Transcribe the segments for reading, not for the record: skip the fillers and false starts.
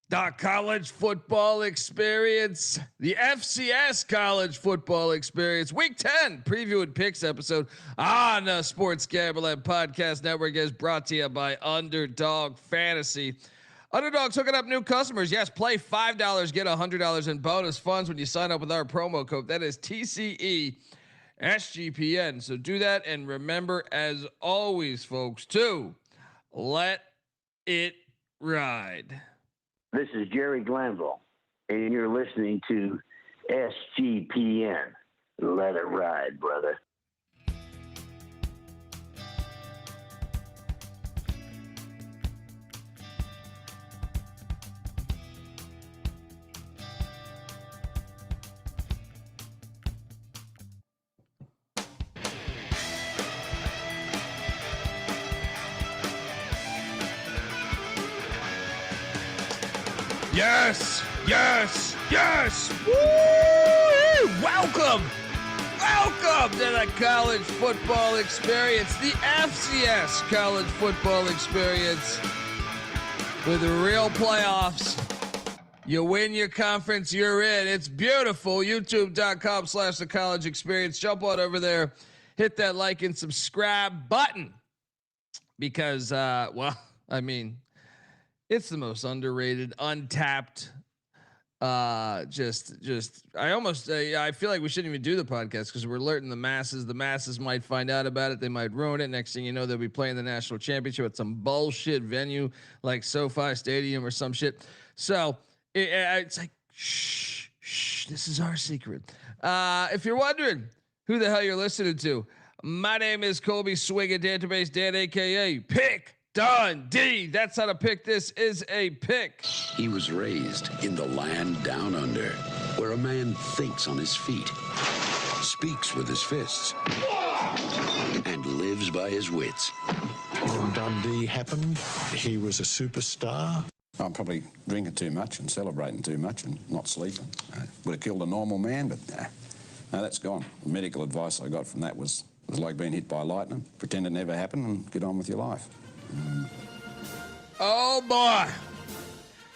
The College Football Experience, the FCS College Football Experience, Week 10 preview and picks episode on the Sports Gambling Podcast Network is brought to you by Underdog Fantasy. Underdog's hooking up new customers. Yes, play $5, get $100 in bonus funds when you sign up with our promo code. That is TCE SGPN. So do that, and remember, as always, folks, to let it ride. This is Jerry Glanville, and you're listening to SGPN. Let it ride, brother. Yes, yes, yes. Woo! Welcome to the College Football Experience, the FCS College Football Experience, with real playoffs. You win your conference, you're in. It's beautiful. YouTube.com/the College Experience. Jump on over there, hit that like and subscribe button, because, it's the most underrated, untapped. I feel like we shouldn't even do the podcast because we're alerting the masses. The masses might find out about it. They might ruin it. Next thing you know, they'll be playing the national championship at some bullshit venue like SoFi Stadium or some shit. So it's like, shh, this is our secret. If you're wondering who the hell you're listening to, my name is Colby Swinging Database Dan, aka Pick Dundee. That's how to pick. This is a pick. He was raised in the land down under, where a man thinks on his feet, speaks with his fists, and lives by his wits. When Dundee happened, he was a superstar. I'm probably drinking too much and celebrating too much and not sleeping. Would have killed a normal man, but no, that's gone. The medical advice I got from that was like being hit by lightning. Pretend it never happened and get on with your life. Oh boy,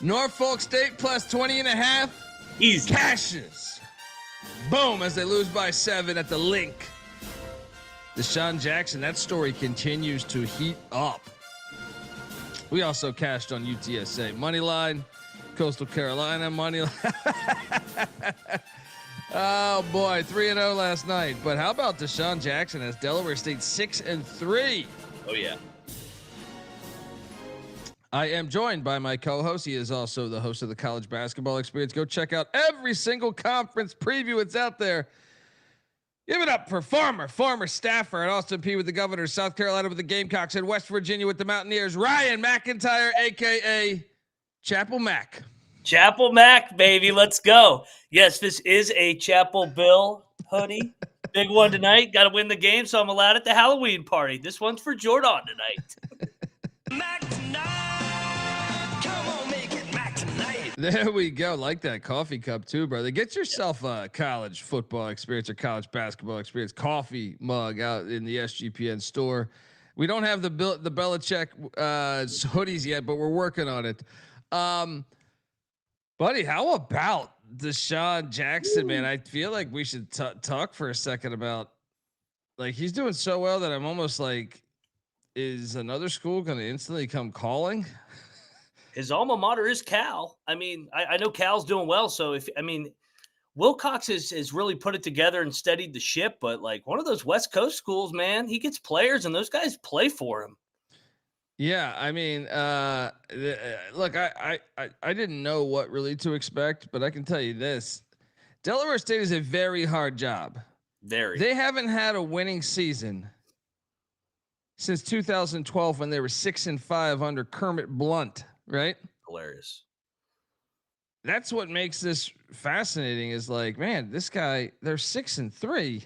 Norfolk State plus 20.5. Easy. Cashes. Boom, as they lose by 7 at the link. Deshaun Jackson, that story continues to heat up. We also cashed on UTSA money line, Coastal Carolina money line. Oh boy, 3-0 last night. But how about Deshaun Jackson as Delaware State 6-3? Oh yeah. I am joined by my co-host. He is also the host of the College Basketball Experience. Go check out every single conference preview it's out there. Give it up for former staffer at Austin Peay with the Governors, South Carolina with the Gamecocks, and West Virginia with the Mountaineers, Ryan McIntyre, a.k.a. Chapel Mac. Chapel Mac, baby. Let's go. Yes, this is a Chapel Bill hoodie. Big one tonight. Got to win the game, so I'm allowed at the Halloween party. This one's for Jordan tonight. Mac tonight. Come on, make it Mac tonight. There we go. Like that coffee cup too, brother. Get yourself a College Football Experience or College Basketball Experience coffee mug out in the SGPN store. We don't have the Belichick hoodies yet, but we're working on it. Buddy, how about Deshaun Jackson, man? I feel like we should talk for a second about, like, he's doing so well that I'm almost like, is another school going to instantly come calling? His alma mater is Cal. I mean, I know Cal's doing well. So Wilcox has really put it together and steadied the ship. But like one of those West Coast schools, man, he gets players and those guys play for him. Yeah, I mean, look, I didn't know what really to expect, but I can tell you this: Delaware State is a very hard job. Very. They haven't had a winning season since 2012 when they were 6-5 under Kermit Blunt, right? Hilarious. That's what makes this fascinating. Is like, man, this guy, they're 6-3.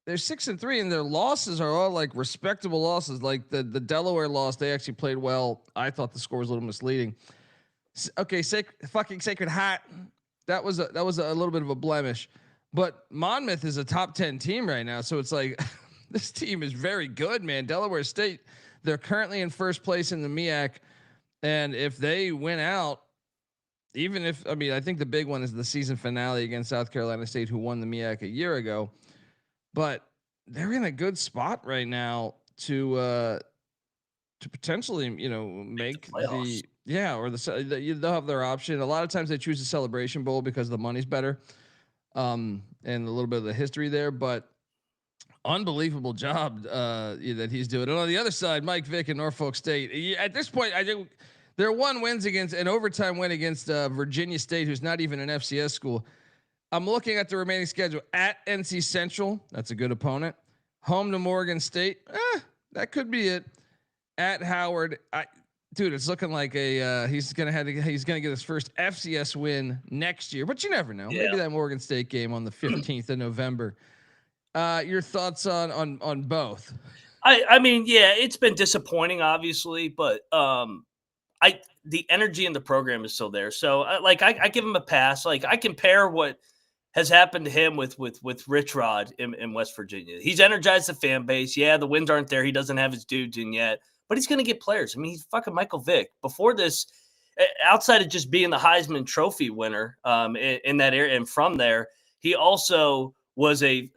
They're 6-3, and their losses are all like respectable losses. Like the Delaware loss, they actually played well. I thought the score was a little misleading. Okay, Sacred Heart. That was a little bit of a blemish, but Monmouth is a top 10 team right now. So it's like, this team is very good, man. Delaware State, they're currently in first place in the MEAC. And if they win out, even if, I mean, I think the big one is the season finale against South Carolina State, who won the MEAC a year ago, but they're in a good spot right now to potentially, make they'll have their option. A lot of times they choose the Celebration Bowl because the money's better, and a little bit of the history there, but unbelievable job that he's doing. And on the other side, Mike Vick and Norfolk State. At this point, I think their one wins against an overtime win against Virginia State, who's not even an FCS school. I'm looking at the remaining schedule at NC Central. That's a good opponent. Home to Morgan State. That could be it. At Howard. Dude, it's looking like he's gonna get his first FCS win next year, but you never know. Yeah. Maybe that Morgan State game on the 15th of November. Your thoughts on both? I mean, yeah, it's been disappointing, obviously, but the energy in the program is still there. So I give him a pass. Like, I compare what has happened to him with Rich Rod in West Virginia. He's energized the fan base. Yeah, the wins aren't there. He doesn't have his dudes in yet, but he's going to get players. I mean, he's fucking Michael Vick. Before this, outside of just being the Heisman Trophy winner in that area, and from there, he also was a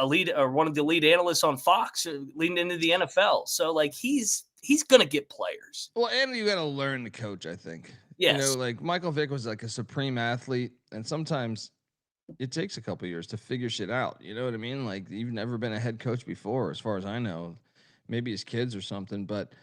lead, or one of the lead analysts on Fox leading into the NFL. So like he's going to get players. Well, and you got to learn to coach, I think. Yes. Like Michael Vick was like a supreme athlete, and sometimes it takes a couple of years to figure shit out. You know what I mean? Like, you've never been a head coach before, as far as I know. Maybe his kids or something, but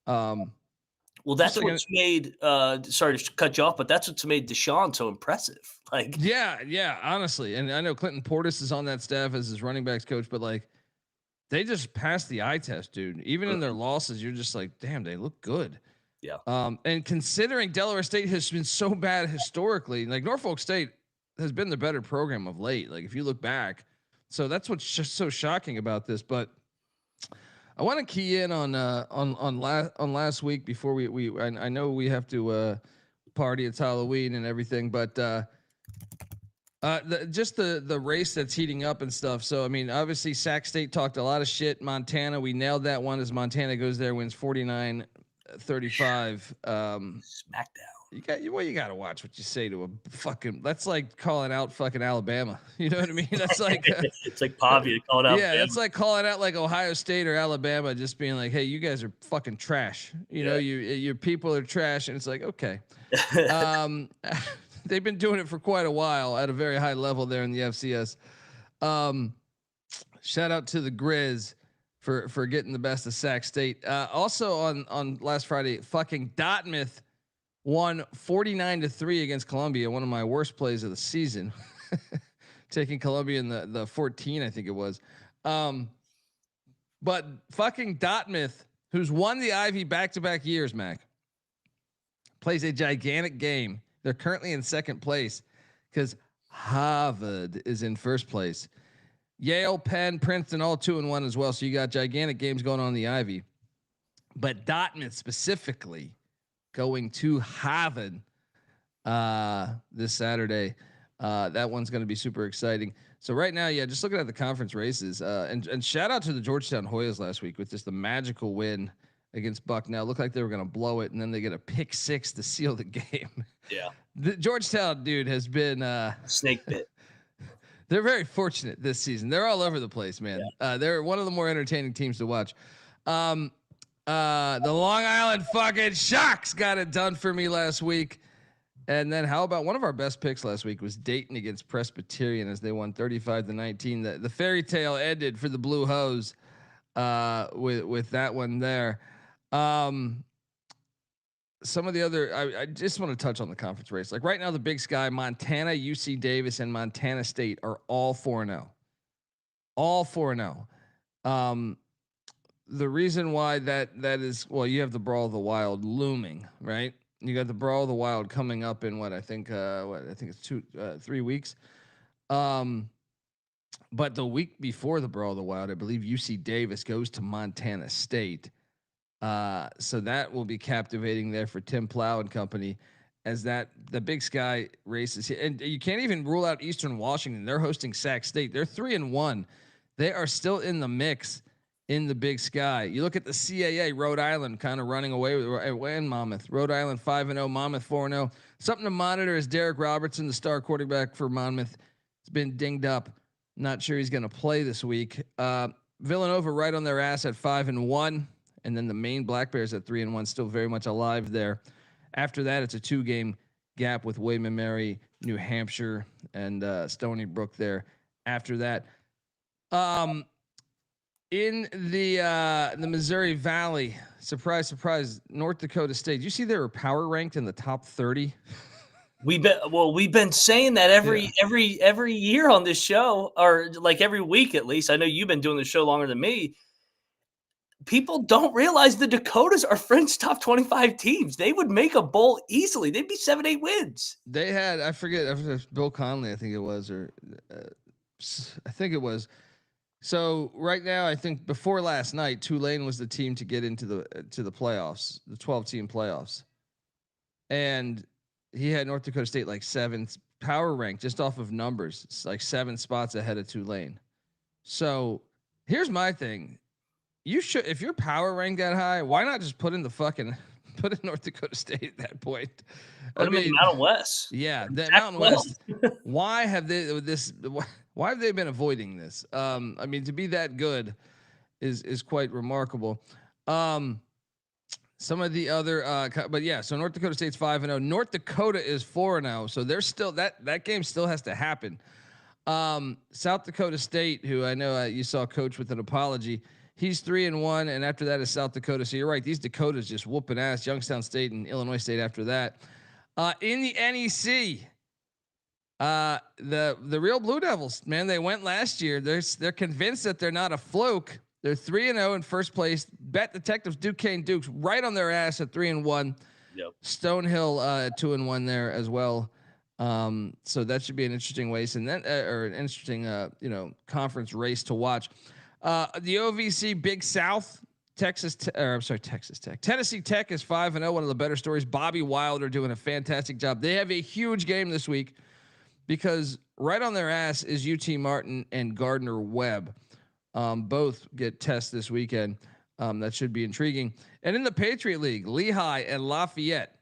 well, that's what's made sorry to cut you off, but that's what's made Deshaun so impressive. Like, yeah, honestly. And I know Clinton Portis is on that staff as his running backs coach, but like, they just passed the eye test, dude. Even in their losses, you're just like, damn, they look good. Yeah. And considering Delaware State has been so bad historically, like Norfolk State has been the better program of late. Like, if you look back, so that's what's just so shocking about this. But I want to key in on last week before I know we have to party, it's Halloween and everything, but the race that's heating up and stuff. So I mean, obviously Sac State talked a lot of shit. Montana, we nailed that one as Montana goes there, wins 49-35. Smackdown. You got to watch what you say to a fucking. That's like calling out fucking Alabama. You know what I mean? That's like it's like Pavia calling out. Yeah, that's like calling out like Ohio State or Alabama, just being like, "Hey, you guys are fucking trash." You know, your people are trash, and it's like, okay. They've been doing it for quite a while at a very high level there in the FCS. Shout out to the Grizz for getting the best of Sac State. Also on last Friday, fucking Dartmouth won 49-3 against Columbia. One of my worst plays of the season, taking Columbia in the 14, I think it was. But fucking Dartmouth, who's won the Ivy back-to-back years, Mac, plays a gigantic game. They're currently in second place because Harvard is in first place. Yale, Penn, Princeton, all 2-1 as well. So you got gigantic games going on in the Ivy. But Dartmouth specifically going to Harvard this Saturday. That one's going to be super exciting. So right now, yeah, just looking at the conference races, and shout out to the Georgetown Hoyas last week with just the magical win against Bucknell. Looked like they were going to blow it, and then they get a pick six to seal the game. Yeah. The Georgetown dude has been snake bit. They're very fortunate this season. They're all over the place, man. Yeah. They're one of the more entertaining teams to watch. The Long Island fucking Sharks got it done for me last week. And then how about one of our best picks last week was Dayton against Presbyterian as they won 35-19. The fairy tale ended for the Blue Hose with that one there. Some of the other, I just want to touch on the conference race. Like right now, the Big Sky, Montana, UC Davis, and Montana State are all 4-0. All 4-0. The reason why that is, well, you have the Brawl of the Wild looming, right? You got the Brawl of the Wild coming up in I think it's 3 weeks. But the week before the Brawl of the Wild, I believe UC Davis goes to Montana State. So that will be captivating there for Tim Plow and company, as the Big Sky races here. And you can't even rule out Eastern Washington. They're hosting Sac State. They're 3-1. They are still in the mix in the Big Sky. You look at the CAA, Rhode Island kind of running away and Monmouth. Rhode Island 5-0, Monmouth 4-0. Something to monitor is Derek Robertson, the star quarterback for Monmouth. It's been dinged up. Not sure he's going to play this week. Villanova right on their ass at 5-1, and then the Maine Black Bears at 3-1, still very much alive there. After that, it's a 2-game gap with William and Mary, New Hampshire, and Stony Brook there. After that, in the Missouri Valley, surprise, surprise, North Dakota State. You see they were power ranked in the top 30. We've been saying that every year on this show, or like every week at least. I know you've been doing the show longer than me. People don't realize the Dakotas are French top 25 teams. They would make a bowl easily. They'd be 7-8 wins. They had, I forget Bill Conley, I think it was, or I think it was. So right now, I think before last night, Tulane was the team to get into the playoffs, the 12-team playoffs, and he had North Dakota State like 7th power rank just off of numbers. It's like 7 spots ahead of Tulane. So here's my thing. You should, if you're power ranked that high, why not just put in North Dakota State at that point? I mean, Mountain West. Yeah, the Mountain West. Why have they been avoiding this? I mean, to be that good is quite remarkable. Some of the other, but yeah. So North Dakota State's 5-0. North Dakota is 4-0. So there's still that game still has to happen. South Dakota State, who I know you saw coach with an apology. He's 3-1, and after that is South Dakota. So you're right; these Dakotas just whooping ass. Youngstown State and Illinois State after that. In the NEC, the real Blue Devils, man, they went last year. They're convinced that they're not a fluke. They're 3-0 in first place. Bet Detectives Duquesne Dukes right on their ass at 3-1. Yep. Stonehill at 2-1 there as well. So that should be an interesting race, and then or an interesting conference race to watch. The OVC Big South, Texas Tech. Tennessee Tech is 5-0. One of the better stories. Bobby Wilder doing a fantastic job. They have a huge game this week because right on their ass is UT Martin and Gardner Webb. Both get tests this weekend. That should be intriguing. And in the Patriot League, Lehigh and Lafayette.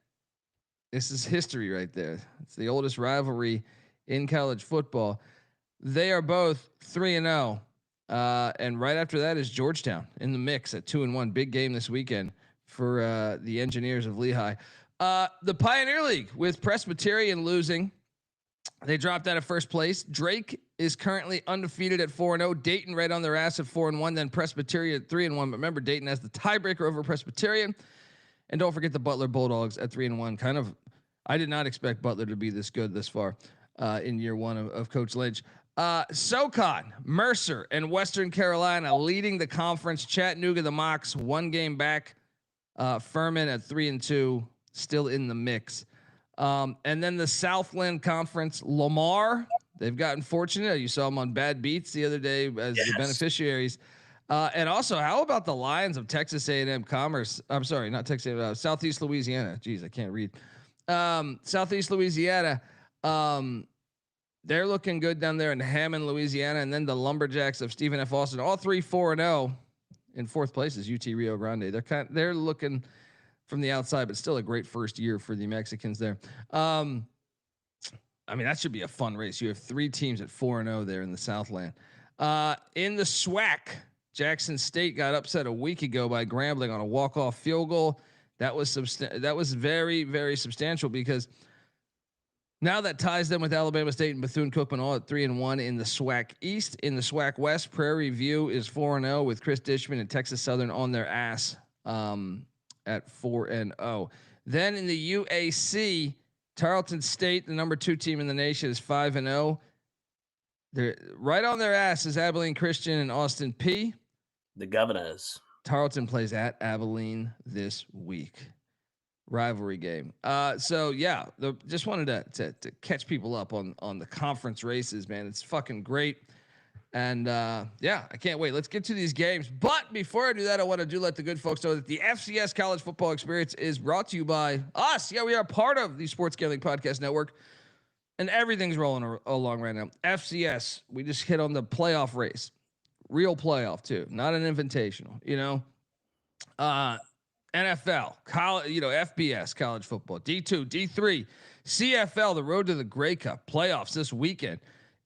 This is history right there. It's the oldest rivalry in college football. They are both 3-0. And right after that is Georgetown in the mix at 2-1. Big game this weekend for the Engineers of Lehigh. The Pioneer League with Presbyterian losing. They dropped out of first place. Drake is currently undefeated at 4-0. Dayton right on their ass at 4-1. Then Presbyterian at 3-1. But remember, Dayton has the tiebreaker over Presbyterian. And don't forget the Butler Bulldogs at 3-1. I did not expect Butler to be this good this far in year one of Coach Lynch. SoCon, Mercer, and Western Carolina leading the conference. Chattanooga, the Mocs, 1 game back. Furman at 3-2, still in the mix. And then the Southland Conference, Lamar, they've gotten fortunate. You saw them on Bad Beats the other day as the beneficiaries. And also, how about the Lions of Texas A&M Commerce? I'm sorry, not Texas A&M, Southeast Louisiana. Jeez, I can't read. Southeast Louisiana. They're looking good down there in Hammond, Louisiana, and then the Lumberjacks of Stephen F. Austin, all 3 4-0. In fourth place is UT Rio Grande. They're looking from the outside, but still a great first year for the Mexicans there. I mean, that should be a fun race. You have 3 teams at 4-0 there in the Southland. In the SWAC, Jackson State got upset a week ago by Grambling on a walk-off field goal. That was very, very substantial because now that ties them with Alabama State and Bethune-Cookman all at 3-1 in the SWAC East. In the SWAC West, Prairie View is 4-0 with Cris Dishman and Texas Southern on their ass at 4-0. Then in the UAC, Tarleton State, the number 2 team in the nation, is 5-0. They're right on their ass is Abilene Christian and Austin P. The Governors. Tarleton plays at Abilene this week. Rivalry game. So yeah, just wanted to catch people up on the conference races, man. It's fucking great. And yeah, I can't wait. Let's get to these games. But before I do that, I want to let the good folks know that the FCS College Football Experience is brought to you by us. Yeah, we are part of the Sports Gambling Podcast Network, and everything's rolling along right now. FCS, we just hit on the playoff race. real playoff too, not an invitational, you know. NFL, college, you know, FBS, college football, D2, D3, CFL, the road to the Grey Cup playoffs this weekend.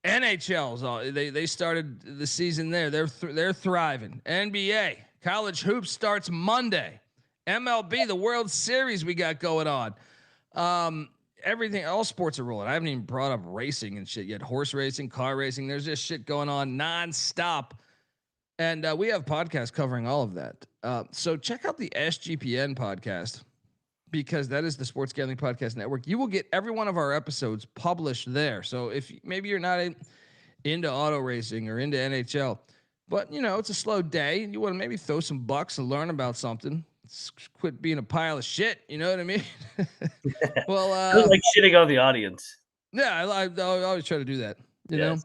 NHL's they started the season there. They're thriving. NBA, college hoops starts Monday. MLB, the World Series we got going on. Everything, all sports are rolling. I haven't even brought up racing and shit yet. Horse racing, car racing. There's just shit going on nonstop. And we have podcasts covering all of that. So check out the SGPN podcast, because that is the Sports Gambling Podcast Network. You will get every one of our episodes published there. So if maybe you're not into auto racing or into NHL, but you know, it's a slow day and you want to maybe throw some bucks and learn about something, quit being a pile of shit. You know what I mean? Well, I like shitting on the audience. Yeah, I always try to do that, you know?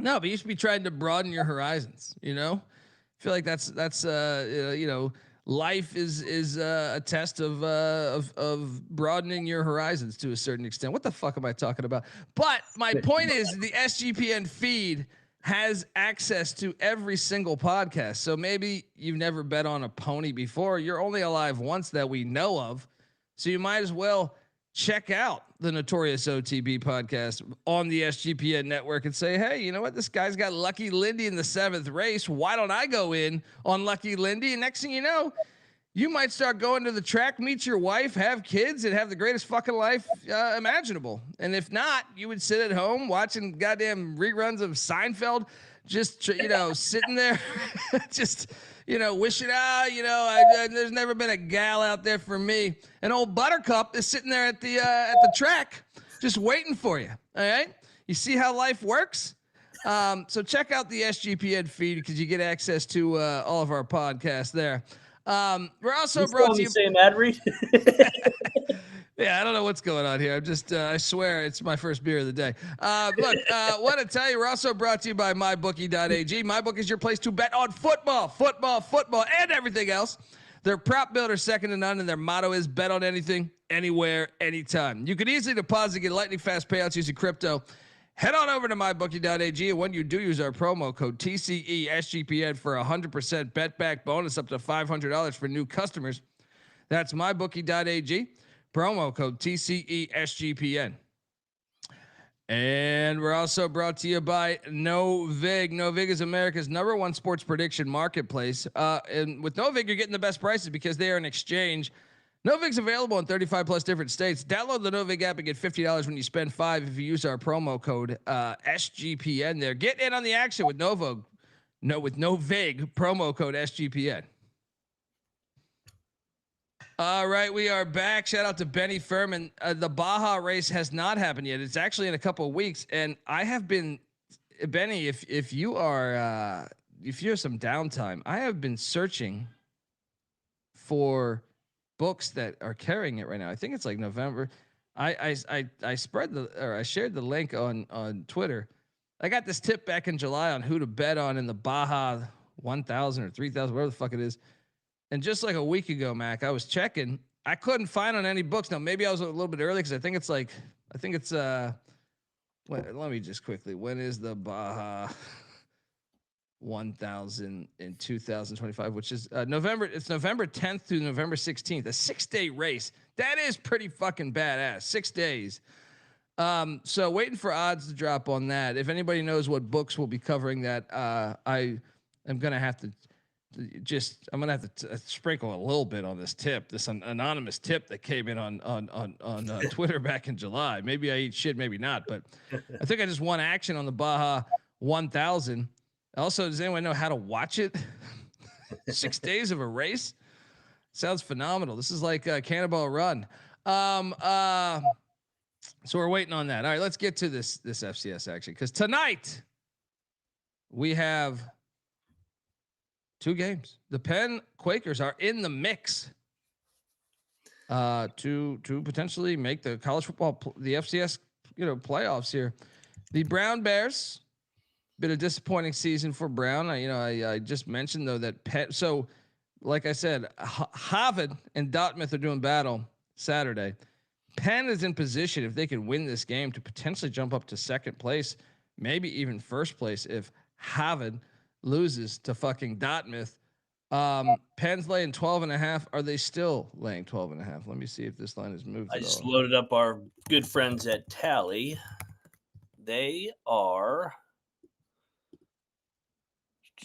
No, but you should be trying to broaden your horizons, you know? I feel like that's you know, life is a test of broadening your horizons to a certain extent. What the fuck am I talking about? But my point is, the SGPN feed has access to every single podcast. So maybe you've never bet on a pony before. You're only alive once that we know of. So you might as well check out the Notorious OTB podcast on the SGPN network and say, hey, you know what? This guy's got Lucky Lindy in the 7th race. Why don't I go in on Lucky Lindy? And next thing you know, you might start going to the track, meet your wife, have kids, and have the greatest fucking life imaginable. And if not, you would sit at home watching goddamn reruns of Seinfeld, just, you know, sitting there, just, you know, wishing, you know, there's never been a gal out there for me. And old Buttercup is sitting there at the track, just waiting for you. All right. You see how life works? So check out the SGPN feed, because you get access to all of our podcasts there. We're also brought to you. Same ad read. Yeah, I don't know what's going on here. I'm just, I swear it's my first beer of the day. Look, want to tell you, we're also brought to you by MyBookie.ag. MyBookie is your place to bet on football, and everything else. Their prop builder second to none, and their motto is bet on anything, anywhere, anytime. You can easily deposit and get lightning fast payouts using crypto. Head on over to MyBookie.ag, and when you do, use our promo code TCESGPN for a 100% bet back bonus up to $500 for new customers. That's MyBookie.ag. Promo code TCESGPN. And we're also brought to you by NoVig. NoVig is America's #1 sports prediction marketplace. And with NoVig, you're getting the best prices because they are an exchange. NoVig's available in 35 plus different states. Download the NoVig app and get $50 when you spend $5 if you use our promo code SGPN there. Get in on the action with NoVig, promo code SGPN. All right, we are back. Shout out to Benny Furman. The Baja race has not happened yet. It's actually in a couple of weeks, and I have been, Benny, if you have some downtime, I have been searching for books that are carrying it right now. I think it's like November. I shared the link on Twitter. I got this tip back in July on who to bet on in the Baja 1000 or 3000, whatever the fuck it is. And just like a week ago, Mac, I was checking. I couldn't find on any books. Now, maybe I was a little bit early because I think it's let me just quickly. When is the Baja 1000 in 2025, which is November? It's November 10th through November 16th, a 6-day race. That is pretty fucking badass. 6 days. So waiting for odds to drop on that. If anybody knows what books will be covering that, I am going to have to sprinkle a little bit on this tip, this anonymous tip that came in on Twitter back in July. Maybe I eat shit, maybe not, but I think I just won action on the Baja 1000. Also, does anyone know how to watch it? 6 days of a race sounds phenomenal. This is like Cannonball Run. So we're waiting on that. All right, let's get to this FCS action, because tonight we have 2 games. The Penn Quakers are in the mix to potentially make the college football, the FCS, playoffs here. The Brown Bears, been a disappointing season for Brown. I just mentioned though that Penn. So, like I said, Harvard and Dartmouth are doing battle Saturday. Penn is in position, if they can win this game, to potentially jump up to second place, maybe even first place if Harvard loses to fucking Dartmouth. Penn's laying 12.5. Are they still laying 12.5? Let me see if this line has moved. I just loaded up our good friends at Tally. They are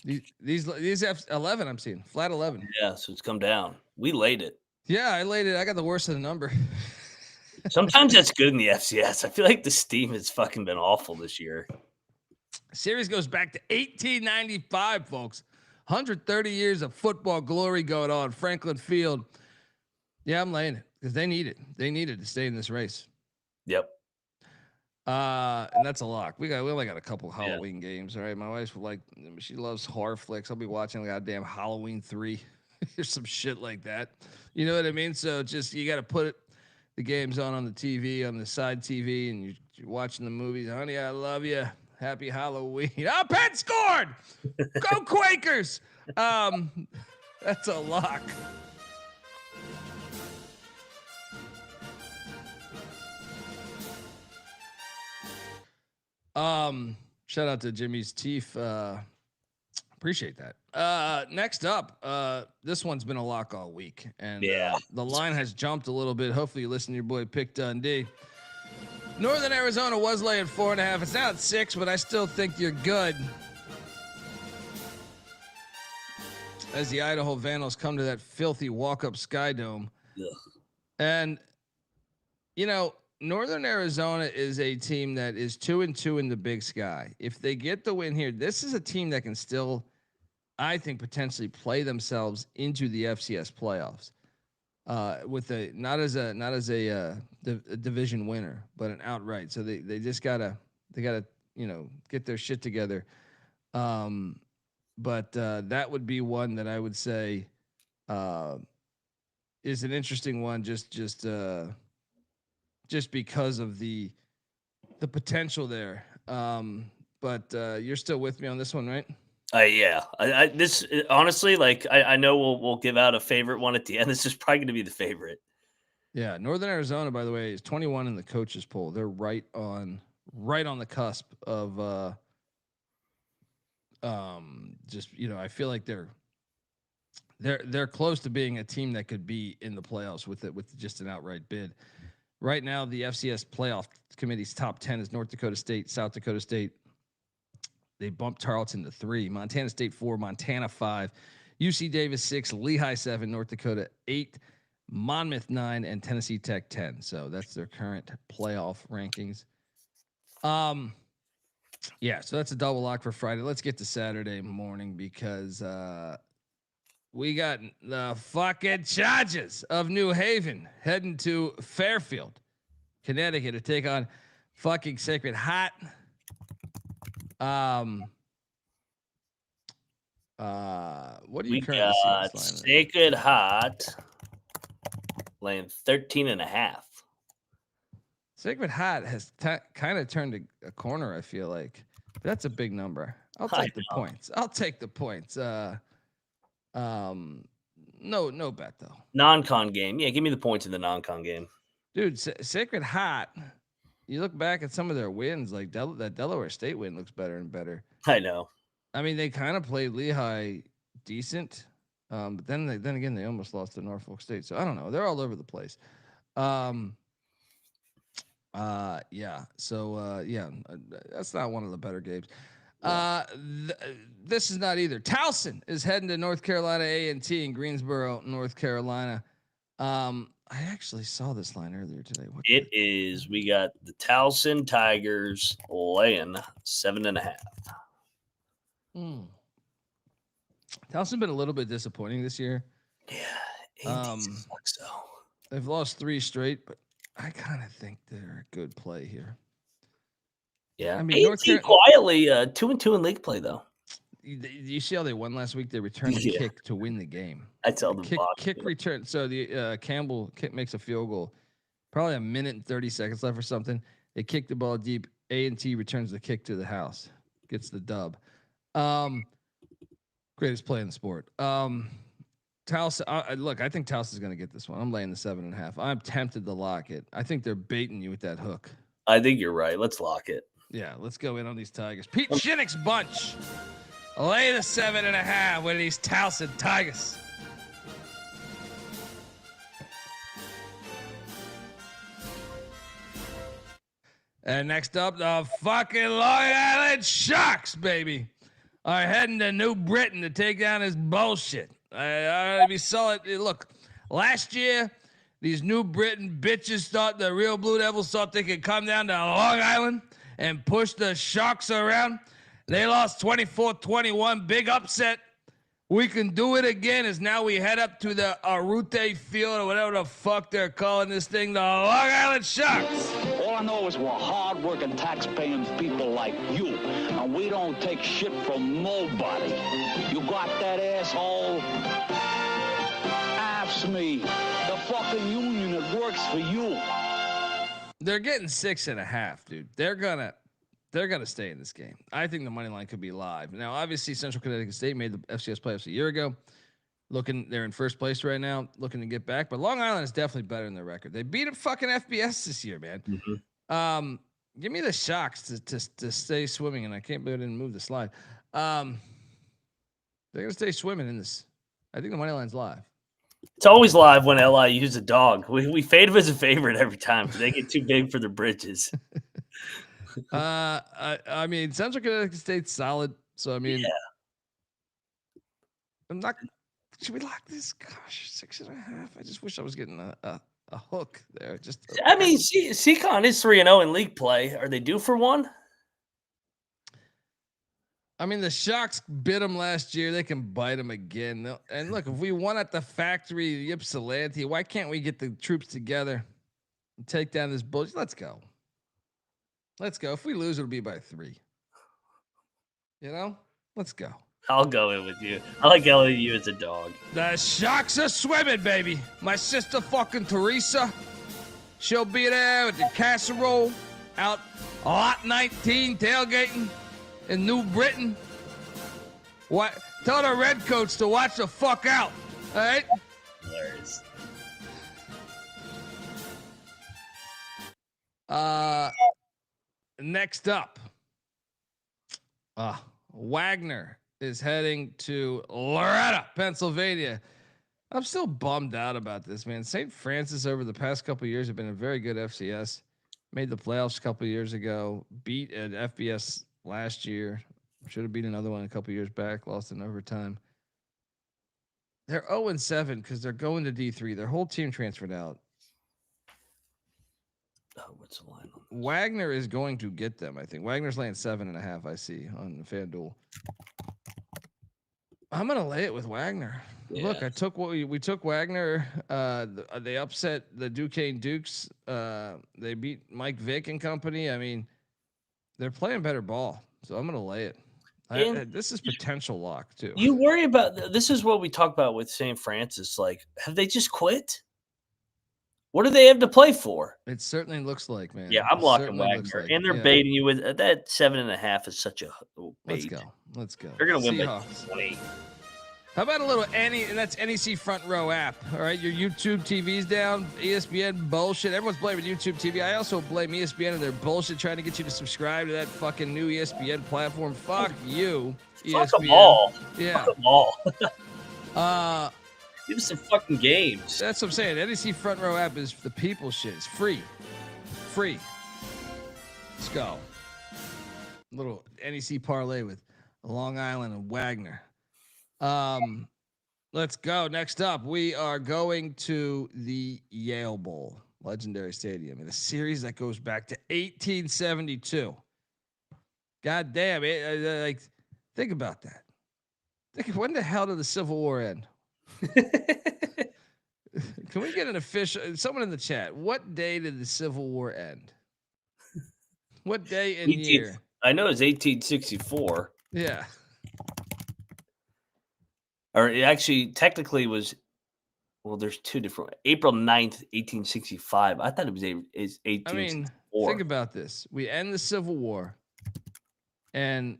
these F11. I'm seeing flat 11. Yeah, so it's come down. We laid it. Yeah, I laid it. I got the worst of the number. Sometimes that's good in the FCS. I feel like the steam has fucking been awful this year. Series goes back to 1895, folks. 130 years of football glory going on. Franklin Field. Yeah, I'm laying it because they need it. They needed to stay in this race. Yep. And that's a lock. We only got a couple Halloween games. All right. My wife she loves horror flicks. I'll be watching goddamn Halloween 3 or some shit like that. You know what I mean? So just, you got to put the games on the TV, on the side TV, and you're watching the movies. Honey, I love you. Happy Halloween. Oh, Penn scored. Go Quakers. That's a lock. Shout out to Jimmy's Teeth. Appreciate that. Next up, this one's been a lock all week, and the line has jumped a little bit. Hopefully you listen to your boy Pick Dundee. Northern Arizona was laying 4.5. It's now at 6, but I still think you're good. As the Idaho Vandals come to that filthy walk-up Sky Dome. Yeah. And, you know, Northern Arizona is a team that is 2-2 in the Big Sky. If they get the win here, this is a team that can still, I think, potentially play themselves into the FCS playoffs. With not as a division winner, but an outright. So they just gotta get their shit together. But that would be one that I would say is an interesting one, just because of the potential there. But you're still with me on this one, right? Yeah. This honestly, I know we'll give out a favorite one at the end. This is probably going to be the favorite. Yeah, Northern Arizona, by the way, is 21 in the coaches poll. They're right on the cusp of I feel like they're close to being a team that could be in the playoffs with just an outright bid. Right now, the FCS playoff committee's top 10 is North Dakota State, South Dakota State. They bumped Tarleton to 3, Montana State 4, Montana 5, UC Davis 6, Lehigh 7, North Dakota 8, Monmouth 9, and Tennessee Tech 10. So that's their current playoff rankings. Yeah, so that's a double lock for Friday. Let's get to Saturday morning because we got the fucking Chargers of New Haven heading to Fairfield, Connecticut to take on fucking Sacred Heart. What do you currently see on this line? Sacred Heart laying 13.5. Sacred Heart has kind of turned a corner, I feel like. But that's a big number. I'll take the points. No bet though. Non-con game. Yeah, give me the points in the non-con game. Dude, Sacred Heart, you look back at some of their wins, like that Delaware State win looks better and better. I know. I mean, they kind of played Lehigh decent, but then again, they almost lost to Norfolk State. So I don't know. They're all over the place. Yeah. So that's not one of the better games. This is not either. Towson is heading to North Carolina A&T in Greensboro, North Carolina. I actually saw this line earlier today. We got the Towson Tigers laying 7.5. Towson been a little bit disappointing this year. Yeah. Sucks though. They've lost 3 straight, but I kind of think they're a good play here. Yeah. I mean, quietly 2-2 in league play though. You see how they won last week? They returned the kick to win the game. I tell them kick return. So the Campbell kick makes a field goal, probably a minute and 30 seconds left or something. They kick the ball deep. A&T returns the kick to the house, gets the dub. Greatest play in the sport. Towson. Look, I think Towson's going to get this one. I'm laying the 7.5. I'm tempted to lock it. I think they're baiting you with that hook. I think you're right. Let's lock it. Yeah, let's go in on these Tigers. Pete Shinnick's bunch Lay the 7.5 with these Towson Tigers. And next up, the fucking Long Island Sharks, baby, are heading to New Britain to take down this bullshit. We saw it. Look, last year, these New Britain bitches thought the real Blue Devils thought they could come down to Long Island and push the Sharks around. They lost 24-21, big upset. We can do it again as now we head up to the Arute Field or whatever the fuck they're calling this thing, the Long Island Sharks. All I know is we're hard-working, tax-paying people like you, and we don't take shit from nobody. You got that, asshole? Ask me. The fucking union that works for you. They're getting 6.5, dude. They're gonna stay in this game. I think the money line could be live. Now, obviously, Central Connecticut State made the FCS playoffs a year ago. They're in first place right now, looking to get back. But Long Island is definitely better in their record. They beat a fucking FBS this year, man. Mm-hmm. Give me the Sharks to stay swimming, and I can't believe I didn't move the slide. They're gonna stay swimming in this. I think the money line's live. It's always live when LI use a dog. We fade them as a favorite every time because they get too big for their britches. I mean, Central Connecticut State's solid. So I mean, yeah. I'm not. Should we lock this? Gosh, 6.5. I just wish I was getting a hook there. I mean, Seacon is 3-0 in league play. Are they due for one? I mean, the Sharks bit them last year. They can bite them again. And look, if we won at the factory, Ypsilanti, why can't we get the troops together and take down this bullshit? Let's go. Let's go. If we lose, it'll be by 3. You know? Let's go. I'll go in with you. I like LAU as a dog. The Sharks are swimming, baby. My sister fucking Teresa, she'll be there with the casserole out lot 19 tailgating in New Britain. What? Tell the Redcoats to watch the fuck out. All right? Hilarious. Next up, Wagner is heading to Loretta, Pennsylvania. I'm still bummed out about this, man. St. Francis over the past couple of years have been a very good FCS. Made the playoffs a couple of years ago. Beat an FBS last year. Should have beat another one a couple of years back. Lost in overtime. They're 0-7 because they're going to D3. Their whole team transferred out. Oh, what's the line on this? Wagner is going to get them, I think. Wagner's laying 7.5, I see, on FanDuel. I'm going to lay it with Wagner. Yeah. Look, I took what we took Wagner. They upset the Duquesne Dukes. They beat Mike Vick and company. I mean, they're playing better ball. So I'm going to lay it. This is potential lock, too. You worry about this is what we talk about with St. Francis. Like, have they just quit? What do they have to play for? It certainly looks like, man. Yeah, I'm locking Wagner. Like, and they're baiting you with that 7.5 is such a bait. Let's go. They're going to win by 20. How about a little and that's NEC Front Row app. All right, your YouTube TV's down, ESPN bullshit. Everyone's blaming YouTube TV. I also blame ESPN and their bullshit trying to get you to subscribe to that fucking new ESPN platform. Fuck you, ESPN. Fuck them all. Yeah. Fuck them all. Give us some fucking games. That's what I'm saying. NEC Front Row app is the people shit. It's free. Let's go. A little NEC parlay with Long Island and Wagner. Let's go. Next up, we are going to the Yale Bowl, legendary stadium, in a series that goes back to 1872. God damn it! Like, think about that. When the hell did the Civil War end? Can we get an official? Someone in the chat. What day did the Civil War end? What day and year? I know it's 1864. Yeah. Or it actually technically was, well, there's two different. April 9th, 1865. I thought it was 1864. I mean, think about this. We end the Civil War, and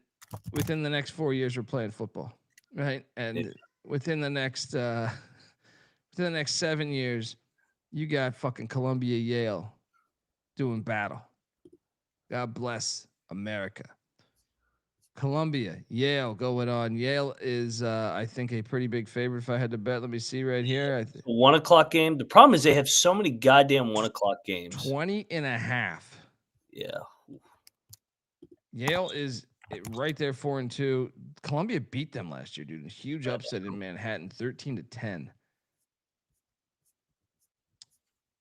within the next 4 years, we're playing football, right? And within the next 7 years, you got fucking Columbia, Yale doing battle. God bless America. Columbia, Yale going on. Yale is, I think, a pretty big favorite if I had to bet. Let me see right here. 1 o'clock game. The problem is they have so many goddamn 1 o'clock games. 20.5. Yeah. Yale is right there 4-2. Columbia beat them last year, dude. A huge upset in Manhattan, 13-10.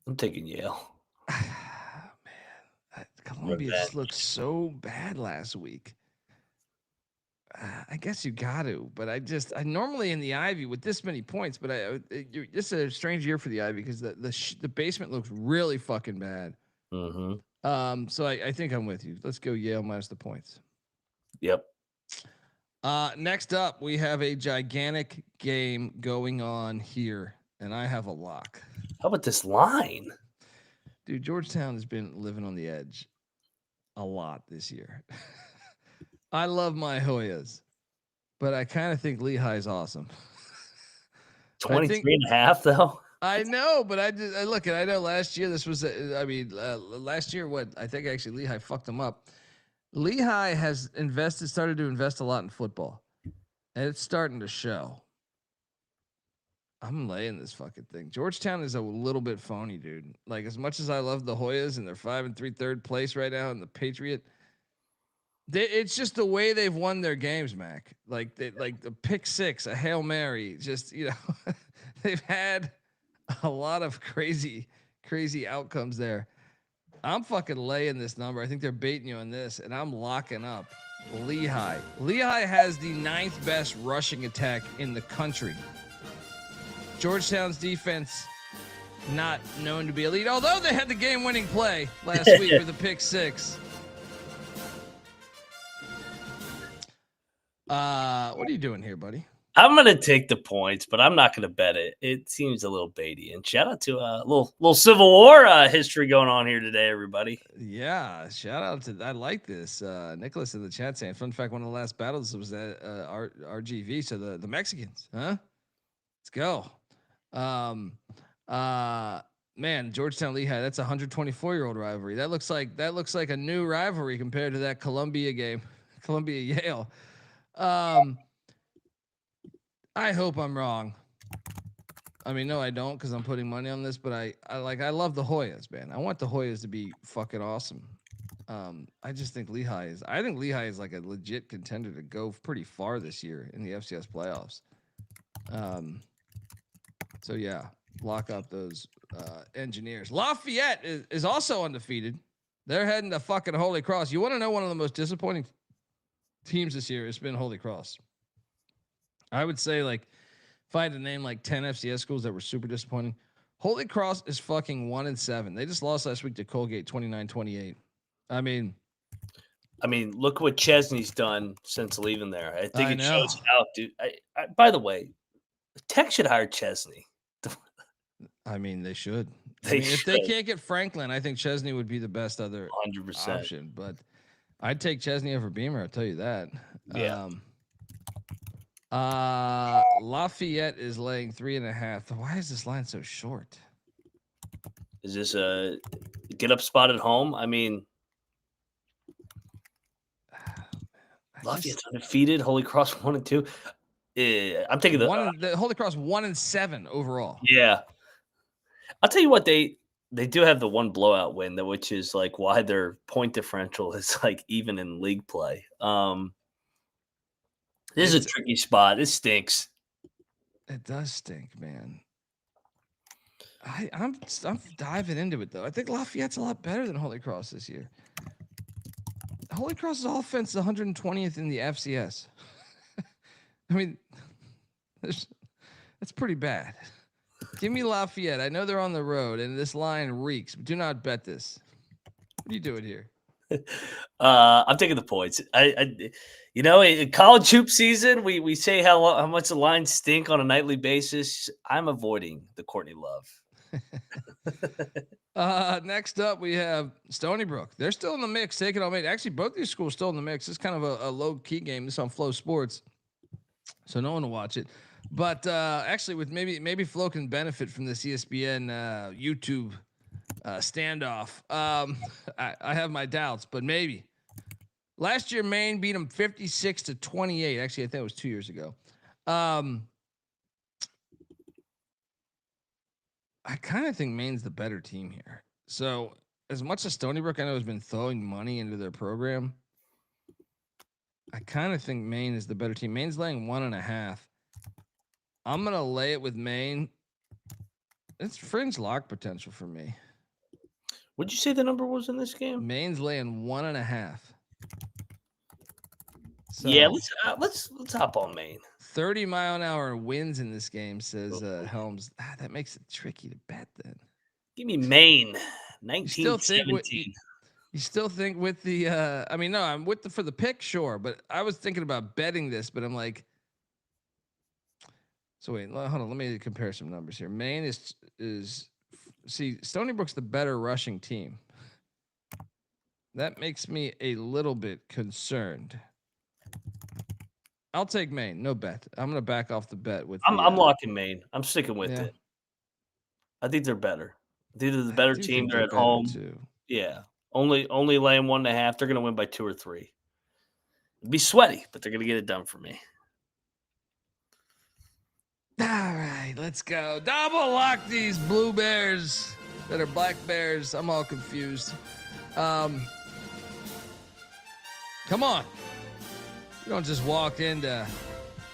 I'm taking Yale. Man, Columbia just looked so bad last week. I guess you got to, but I normally in the Ivy with this many points, but this is a strange year for the Ivy because the basement looks really fucking bad. Mm-hmm. So I think I'm with you. Let's go Yale minus the points. Yep. Next up, we have a gigantic game going on here, and I have a lock. How about this line? Dude, Georgetown has been living on the edge a lot this year. I love my Hoyas, but I kind of think Lehigh's awesome. 23.5 though. I know, but I know last year this was, last year, I think actually Lehigh fucked them up. Lehigh has started to invest a lot in football, and it's starting to show. I'm laying this fucking thing. Georgetown is a little bit phony, dude. Like, as much as I love the Hoyas and they're 5-3 third place right now in the Patriot, it's just the way they've won their games, Mac. Like the pick six, a Hail Mary, just, they've had a lot of crazy outcomes there. I'm fucking laying this number. I think they're baiting you on this, and I'm locking up Lehigh. Lehigh has the 9th best rushing attack in the country. Georgetown's defense, not known to be elite, although they had the game-winning play last week with a pick six. What are you doing here, buddy? I'm gonna take the points, but I'm not gonna bet it. It seems a little baity. And shout out to a little Civil War history going on here today, everybody. Yeah, shout out to, I like this. Nicholas in the chat saying, fun fact, one of the last battles was at RGV, so the Mexicans, huh? Let's go. Man, Georgetown Lehigh, that's a 124-year-old rivalry. That looks like a new rivalry compared to that Columbia game, Columbia Yale. I hope I'm wrong. I mean, no, I don't, because I'm putting money on this, but I love the Hoyas, man. I want the Hoyas to be fucking awesome. I just think Lehigh is like a legit contender to go pretty far this year in the FCS playoffs. So yeah, lock up those Engineers. Lafayette is also undefeated. They're heading to fucking Holy Cross. You want to know one of the most disappointing teams this year? It's been Holy Cross. I would say, like, if I had to name like 10 FCS schools that were super disappointing, Holy Cross is fucking 1-7. They just lost last week to Colgate 29-28. I mean, look what Chesney's done since leaving there. I think it shows out, dude. By the way, Tech should hire Chesney. I mean, they should. If they can't get Franklin, I think Chesney would be the best other 100% option. But I'd take Chesney over Beamer. I'll tell you that. Yeah. Lafayette is laying 3.5. Why is this line so short? Is this a get up spot at home? I mean, Lafayette's undefeated. Holy Cross 1-2. I'm taking the Holy Cross 1-7 overall. Yeah, I'll tell you what, they do have the one blowout win, which is like why their point differential is like even in league play. This is a tricky spot. It stinks. It does stink, man. I'm diving into it though. I think Lafayette's a lot better than Holy Cross this year. Holy Cross's offense is 120th in the FCS. I mean, that's pretty bad. Give me Lafayette. I know they're on the road, and this line reeks. But do not bet this. What are you doing here? I'm taking the points. In college hoop season, we say how much the lines stink on a nightly basis. I'm avoiding the Courtney Love. Next up, we have Stony Brook. They're still in the mix, taking on Maine. Actually, both these schools still in the mix. It's kind of a low-key game. This is on Flow Sports, so no one will watch it. But actually, with maybe Flo can benefit from this ESPN YouTube standoff. I have my doubts, but maybe. Last year, Maine beat them 56-28. Actually, I think it was 2 years ago. I kind of think Maine's the better team here. So, as much as Stony Brook, I know, has been throwing money into their program, I kind of think Maine is the better team. Maine's laying 1.5. I'm going to lay it with Maine. It's fringe lock potential for me. What'd you say the number was in this game? Maine's laying 1.5. So, Yeah, let's hop on Maine. 30-mile-an-hour winds in this game, says Helms. That makes it tricky to bet then. Give me Maine, You still 1917. think with the I mean, no, I'm with the for the pick, sure, but I was thinking about betting this, but I'm like, so wait, hold on, let me compare some numbers here. Maine is see, Stony Brook's the better rushing team. That makes me a little bit concerned. I'll take Maine, no bet. I'm gonna back off the bet with. I'm locking Maine. I'm sticking with it. I think they're better. I think they're the better team. They're at home too. Yeah, only laying 1.5. They're gonna win by 2 or 3. It'd be sweaty, but they're gonna get it done for me. All right, let's go. Double lock these blue bears that are black bears. I'm all confused. Come on. You don't just walk into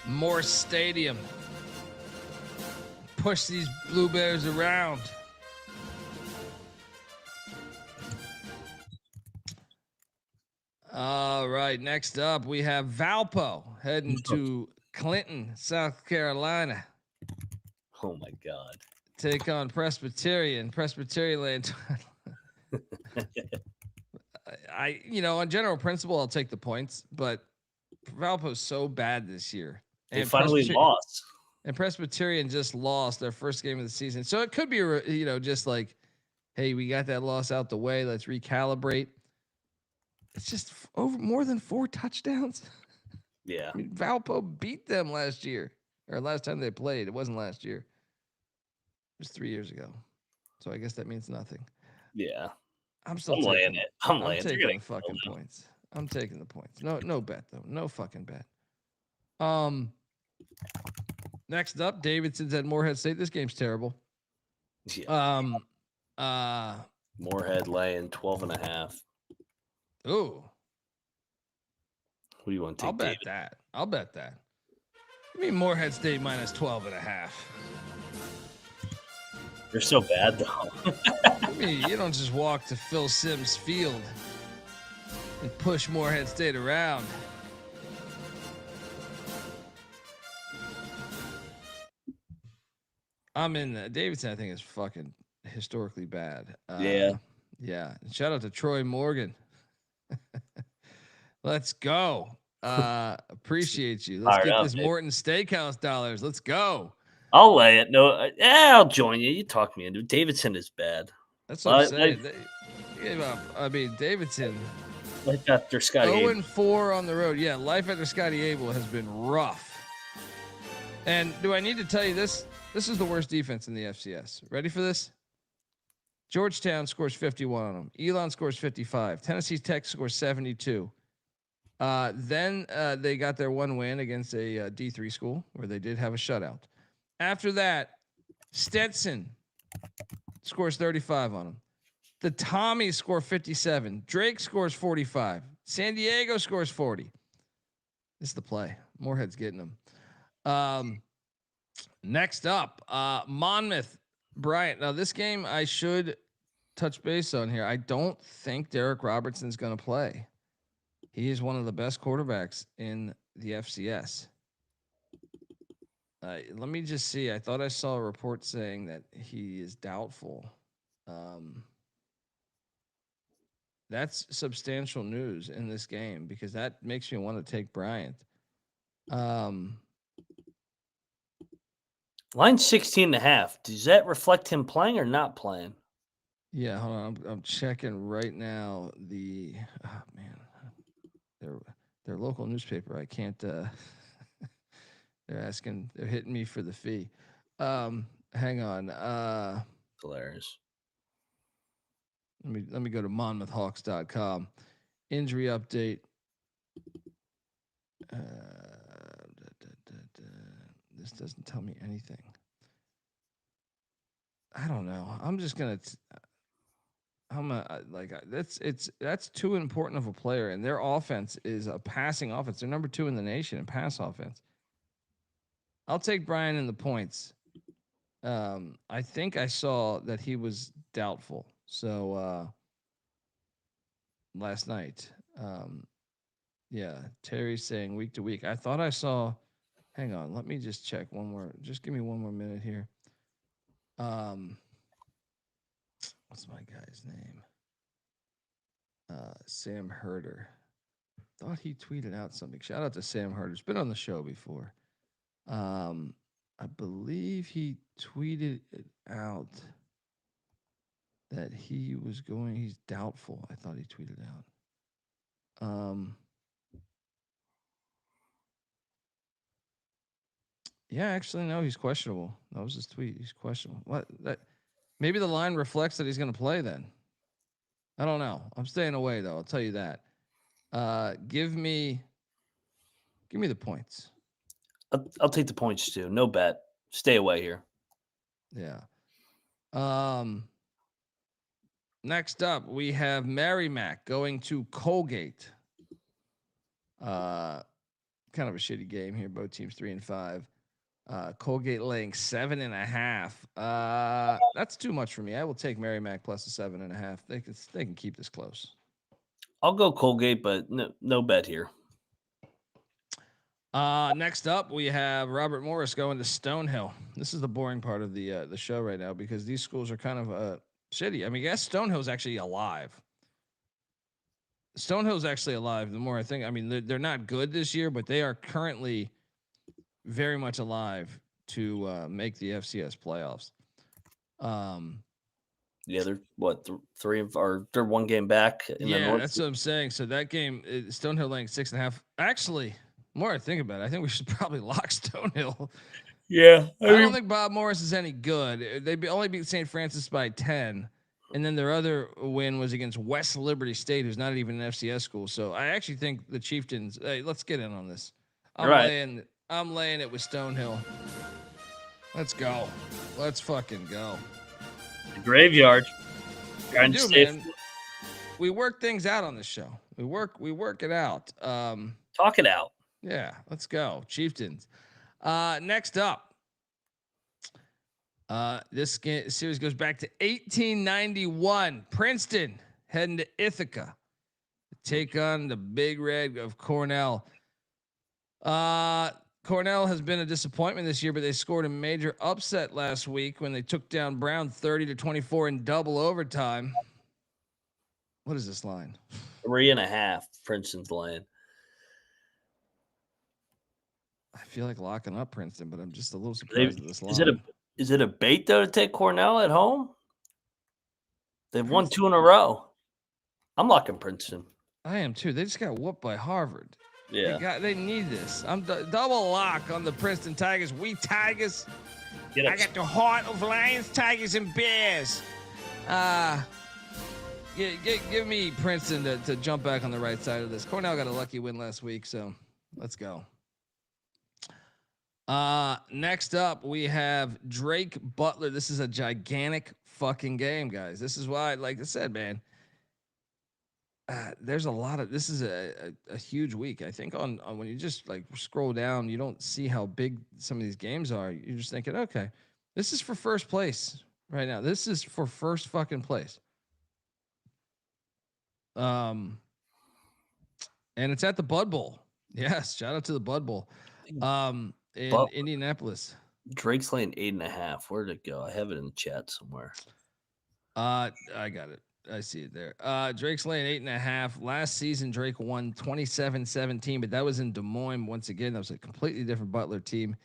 Morse Stadium, push these blue bears around. All right, next up we have Valpo heading to Clinton, South Carolina. Oh my God. Take on Presbyterian land. On general principle, I'll take the points, but Valpo's so bad this year. They finally lost. And Presbyterian just lost their first game of the season. So it could be, just like, hey, we got that loss out the way. Let's recalibrate. It's just over more than 4 touchdowns. Yeah. I mean, Valpo beat them last year, or last time they played. It wasn't last year. It was 3 years ago. So I guess that means nothing. Yeah. I'm laying it. I'm taking the fucking points. I'm taking the points. No bet though. No fucking bet. Next up, Davidson's at Morehead State. This game's terrible. Yeah. Morehead laying 12.5. Ooh. Who do you want to take? I'll bet that. Give me Morehead State minus 12.5. You're so bad though. I mean, you don't just walk to Phil Simms Field and push Morehead State around. I'm in Davidson. I think is fucking historically bad. Yeah. Shout out to Troy Morgan. Let's go. Appreciate you. Let's get this Morton Steakhouse dollars. Let's go. I'll lay it. No, I'll join you. You talk me into it. Davidson is bad. That's what I'm saying. They gave up. I mean, Davidson. Life after Scotty 0-4 on the road. Yeah, life after Scotty Abel has been rough. And do I need to tell you this? This is the worst defense in the FCS. Ready for this? Georgetown scores 51 on them. Elon scores 55. Tennessee Tech scores 72. Then they got their one win against a D3 school where they did have a shutout. After that, Stetson scores 35 on them. The Tommies score 57. Drake scores 45. San Diego scores 40. This is the play. Morehead's getting them. Next up, Monmouth Bryant. Now this game I should touch base on here. I don't think Derek Robertson's going to play. He is one of the best quarterbacks in the FCS. Let me just see. I thought I saw a report saying that he is doubtful. That's substantial news in this game because that makes me want to take Bryant. Line 16.5. Does that reflect him playing or not playing? Yeah, hold on. I'm checking right now. Their local newspaper. I can't. They're hitting me for the fee. Hang on. Hilarious. Let me go to monmouthhawks.com. Injury update. This doesn't tell me anything. I don't know. I'm just gonna. That's too important of a player, and their offense is a passing offense. They're number 2 in the nation in pass offense. I'll take Brian in the points. I think I saw that he was doubtful. So last night, yeah, Terry's saying week to week. I thought I saw. Hang on, let me just check one more. Just give me one more minute here. What's my guy's name? Sam Herder. Thought he tweeted out something. Shout out to Sam Herder. He's been on the show before. I believe he tweeted it out that he was going. He's doubtful. I thought he tweeted out. Yeah, actually, no, he's questionable. That was his tweet. He's questionable. What? That maybe the line reflects that he's going to play then. I don't know. I'm staying away though. I'll tell you that. Give me the points. I'll take the points too. No bet. Stay away here. Yeah. Next up, we have Merrimack going to Colgate. Kind of a shitty game here. Both teams 3-5. Colgate laying 7.5. That's too much for me. I will take Merrimack plus a 7.5. They can keep this close. I'll go Colgate, but no bet here. Next up, we have Robert Morris going to Stonehill. This is the boring part of the show right now because these schools are kind of shitty. I mean, yes, Stonehill's actually alive. Stonehill's actually alive. The more I think, I mean, they're not good this year, but they are currently very much alive to make the FCS playoffs. Yeah, they're they're 1 game back. Yeah, that's what I'm saying. So that game, Stonehill laying 6.5. Actually, the more I think about it, I think we should probably lock Stonehill. Yeah, I don't think Bob Morris is any good. They only beat St. Francis by 10, and then their other win was against West Liberty State, who's not even an FCS school. So I actually think the Chieftains. Hey, let's get in on this. I'm laying it with Stonehill. Let's go. Let's fucking go. The graveyard. Man. We work things out on this show. We work it out. Talk it out. Yeah, let's go. Chieftains. Next up. This series goes back to 1891. Princeton heading to Ithaca to take on the Big Red of Cornell. Cornell has been a disappointment this year, but they scored a major upset last week when they took down Brown 30-24 in double overtime. What is this line? 3.5. Princeton's laying. I feel like locking up Princeton, but I'm just a little surprised at this line. Is it a bait though to take Cornell at home? They've won 2 in a row. I'm locking Princeton. I am too. They just got whooped by Harvard. Yeah, they need this. I'm double lock on the Princeton Tigers. We Tigers. I got the heart of lions, tigers, and bears. Give me Princeton to jump back on the right side of this. Cornell got a lucky win last week, so let's go. Next up, we have Drake Butler. This is a gigantic fucking game, guys. This is why, like I said, man, there's a lot of, this is a huge week. I think on when you just like scroll down, you don't see how big some of these games are. You're just thinking, okay, this is for first place right now. This is for first fucking place. And it's at the Bud Bowl. Yes. Shout out to the Bud Bowl. In Indianapolis. Drake's laying 8.5. Where'd it go? I have it in the chat somewhere. I got it. I see it there. Drake's laying 8.5. Last season, Drake won 27-17, but that was in Des Moines. Once again, that was a completely different Butler team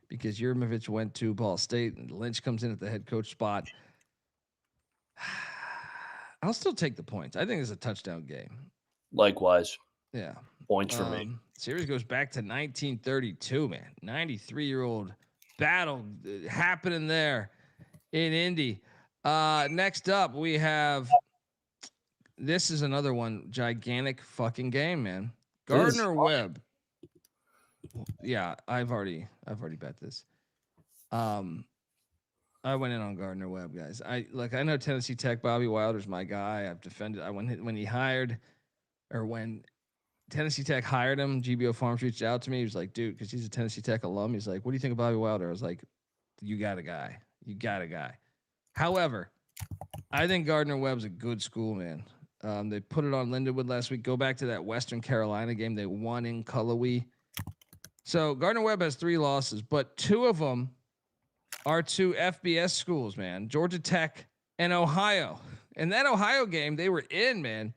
because Yurmavich went to Ball State and Lynch comes in at the head coach spot. I'll still take the points. I think it's a touchdown game. Likewise. Yeah. Points for me. Series goes back to 1932, man. 93-year-old battle happening there in Indy. Next up, we have, this is another one, gigantic fucking game, man. Gardner Webb Yeah, I've already bet this. I went in on Gardner Webb, guys. I know Tennessee Tech. Bobby Wilder's my guy. I've defended. When he hired, or when Tennessee Tech hired him, GBO Farms reached out to me. He was like, dude, because he's a Tennessee Tech alum. He's like, what do you think of Bobby Wilder? I was like, you got a guy. You got a guy. However, I think Gardner Webb's a good school, man. They put it on Lindenwood last week. Go back to that Western Carolina game. They won in Cullowhee. So Gardner Webb has 3 losses, but 2 of them are to FBS schools, man. Georgia Tech and Ohio. And that Ohio game, they were in, man.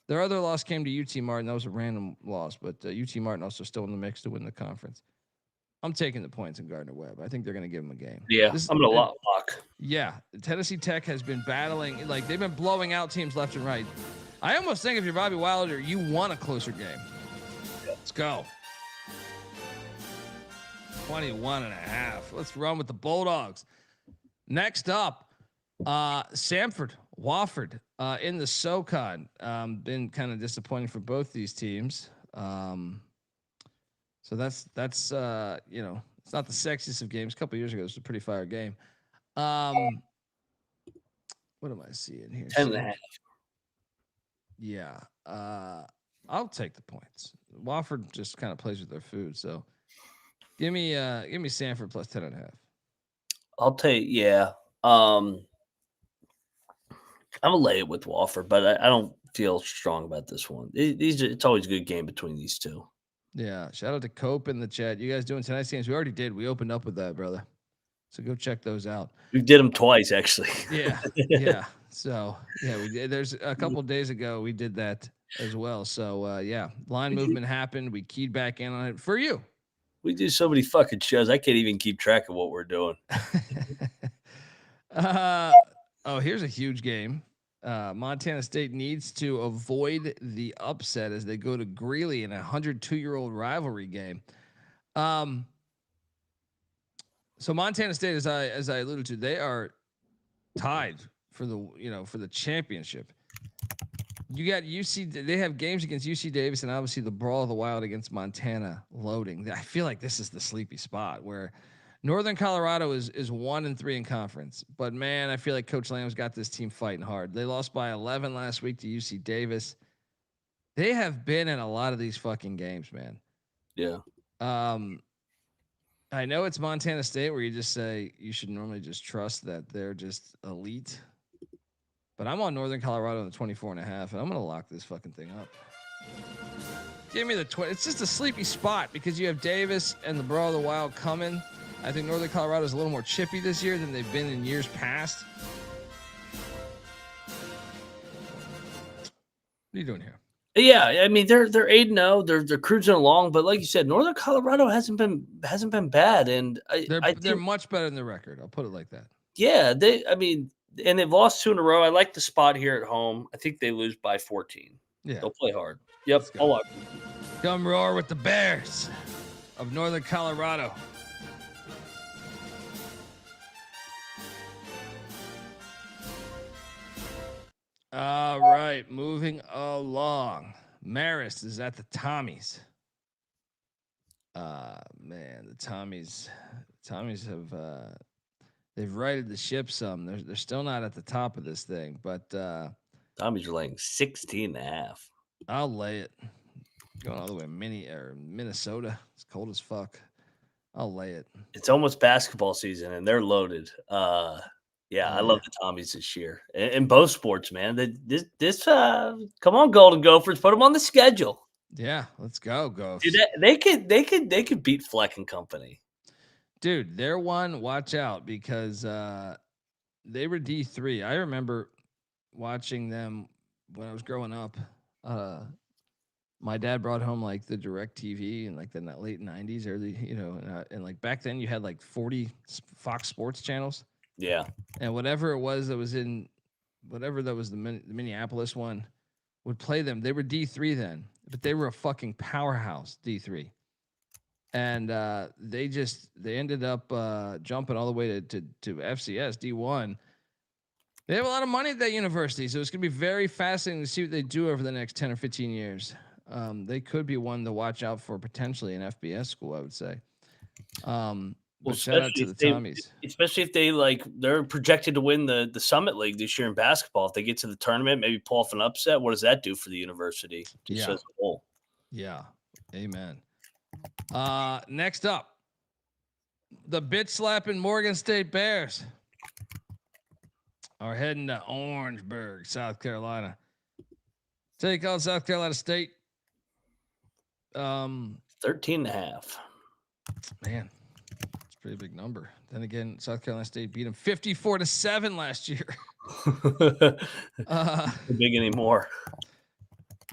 Their other loss came to UT Martin. That was a random loss, but UT Martin also still in the mix to win the conference. I'm taking the points in Gardner Webb. I think they're going to give them a game. Yeah, I'm going to lock. Yeah, Tennessee Tech has been battling. Like, they've been blowing out teams left and right. I almost think if you're Bobby Wilder, you want a closer game. Let's go. 21.5. Let's run with the Bulldogs. Next up, Samford, Wofford in the SoCon. Been kind of disappointing for both these teams. So that's it's not the sexiest of games. A couple years ago, it was a pretty fire game. What am I seeing here? 10.5. Yeah. I'll take the points. Wofford just kind of plays with their food. So give me Samford plus 10.5. I'll take, yeah. I'm gonna lay it with Wofford, but I don't feel strong about this one. It's always a good game between these two. Yeah. Shout out to Cope in the chat. You guys doing tonight's games? We already did. We opened up with that, brother. So go check those out. We did them twice, actually. Yeah. Yeah. So yeah, we did. There's a couple of days ago we did that as well. So yeah, line movement happened. We keyed back in on it for you. We do so many fucking shows. I can't even keep track of what we're doing. Here's a huge game. Montana State needs to avoid the upset as they go to Greeley in a 102-year-old rivalry game. So Montana State, as I alluded to, they are tied for the championship. You got UC. They have games against UC Davis and obviously the Brawl of the Wild against Montana loading. I feel like this is the sleepy spot where Northern Colorado is 1-3 in conference, but man, I feel like Coach Lamb's got this team fighting hard. They lost by 11 last week to UC Davis. They have been in a lot of these fucking games, man. Yeah. I know it's Montana State where you just say you should normally just trust that they're just elite, but I'm on Northern Colorado in the 24.5, and I'm going to lock this fucking thing up. Give me the 20. It's just a sleepy spot because you have Davis and the Brawl of the Wild coming. I think Northern Colorado is a little more chippy this year than they've been in years past. What are you doing here? Yeah, I mean they're 8-0. They're cruising along, but like you said, Northern Colorado hasn't been bad, and they're much better than the record. I'll put it like that. Yeah, and they've lost 2 in a row. I like the spot here at home. I think they lose by 14. Yeah, they'll play hard. Yep, I'll lock. Come roar with the Bears of Northern Colorado. All right, moving along. Marist is at the Tommies. Man, the Tommies have they've righted the ship some. They're still not at the top of this thing, but Tommies are laying 16.5. I'll lay it. Going all the way to Minnesota. It's cold as fuck. I'll lay it. It's almost basketball season, and they're loaded. Yeah, I love the Tommies this year in both sports, man. Come on, Golden Gophers, put them on the schedule. Yeah, let's go, Gophers. Dude, they could beat Fleck and company. Dude, they're one. Watch out because they were D3. I remember watching them when I was growing up. My dad brought home like the Direct TV in like the late 90s, early, and like back then you had like 40 Fox Sports channels. Yeah. And whatever it was that was in whatever that was the Minneapolis one would play them. They were D3 then, but they were a fucking powerhouse D3. And they ended up jumping all the way to FCS D1. They have a lot of money at that university, so it's going to be very fascinating to see what they do over the next 10 or 15 years. They could be one to watch out for potentially an FBS school, I would say. But shout out to the Tommies. Especially if they're projected to win the Summit League this year in basketball. If they get to the tournament, maybe pull off an upset, what does that do for the university? Just as a whole. Yeah. Amen. Next up, the bitch slapping Morgan State Bears are heading to Orangeburg, South Carolina. Take on South Carolina State. 13.5. Man, it's a pretty big number. Then again, South Carolina State beat them 54-7 last year. Big anymore.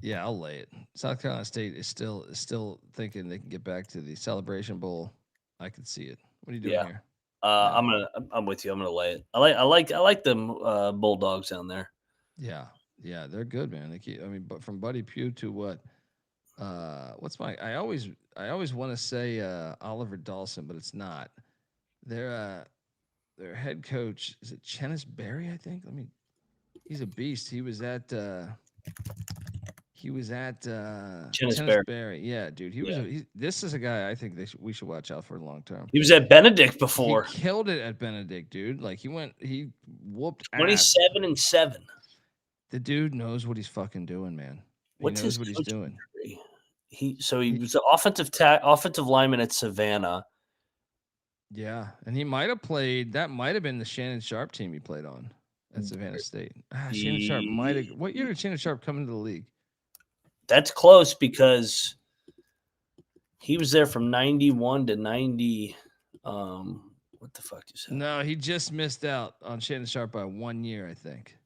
Yeah, I'll lay it. South Carolina State is still thinking they can get back to the Celebration Bowl. I can see it. What are you doing here? I'm with you. I'm gonna lay it. I like them Bulldogs down there. Yeah, they're good, man. But from Buddy Pugh to what? I always want to say Oliver Dawson, but it's not. Their head coach, is it Chennis Berry? I think. He's a beast. He was at Chennis Berry. Yeah, dude. This is a guy I think we should watch out for long term. He was at Benedict before. He killed it at Benedict, dude. Like he whooped 27-7. The dude knows what he's fucking doing, man. He knows what he's doing. He was an offensive lineman at Savannah. Yeah, and he might have played. That might have been the Shannon Sharp team he played on at Savannah State. Shannon Sharp might have. What year did Shannon Sharp come into the league? That's close because he was there from 91 to 90. What the fuck is that? No, he just missed out on Shannon Sharp by 1 year, I think.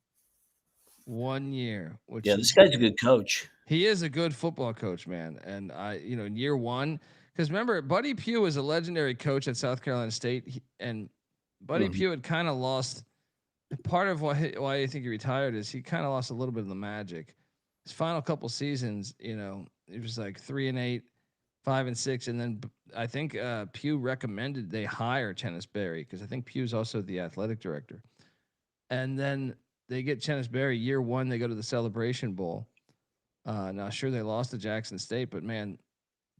1 year. This guy's a good coach. He is a good football coach, man. And in year one, because remember, Buddy Pugh is a legendary coach at South Carolina State, and Buddy Pugh had kind of lost. Part of why I think he retired is he kind of lost a little bit of the magic. His final couple seasons, it was like 3-8, 5-6, and then I think Pugh recommended they hire Chennis Berry because I think Pugh's also the athletic director. And then they get Chennis Berry year one. They go to the Celebration Bowl. Now, sure, they lost to Jackson State, but man,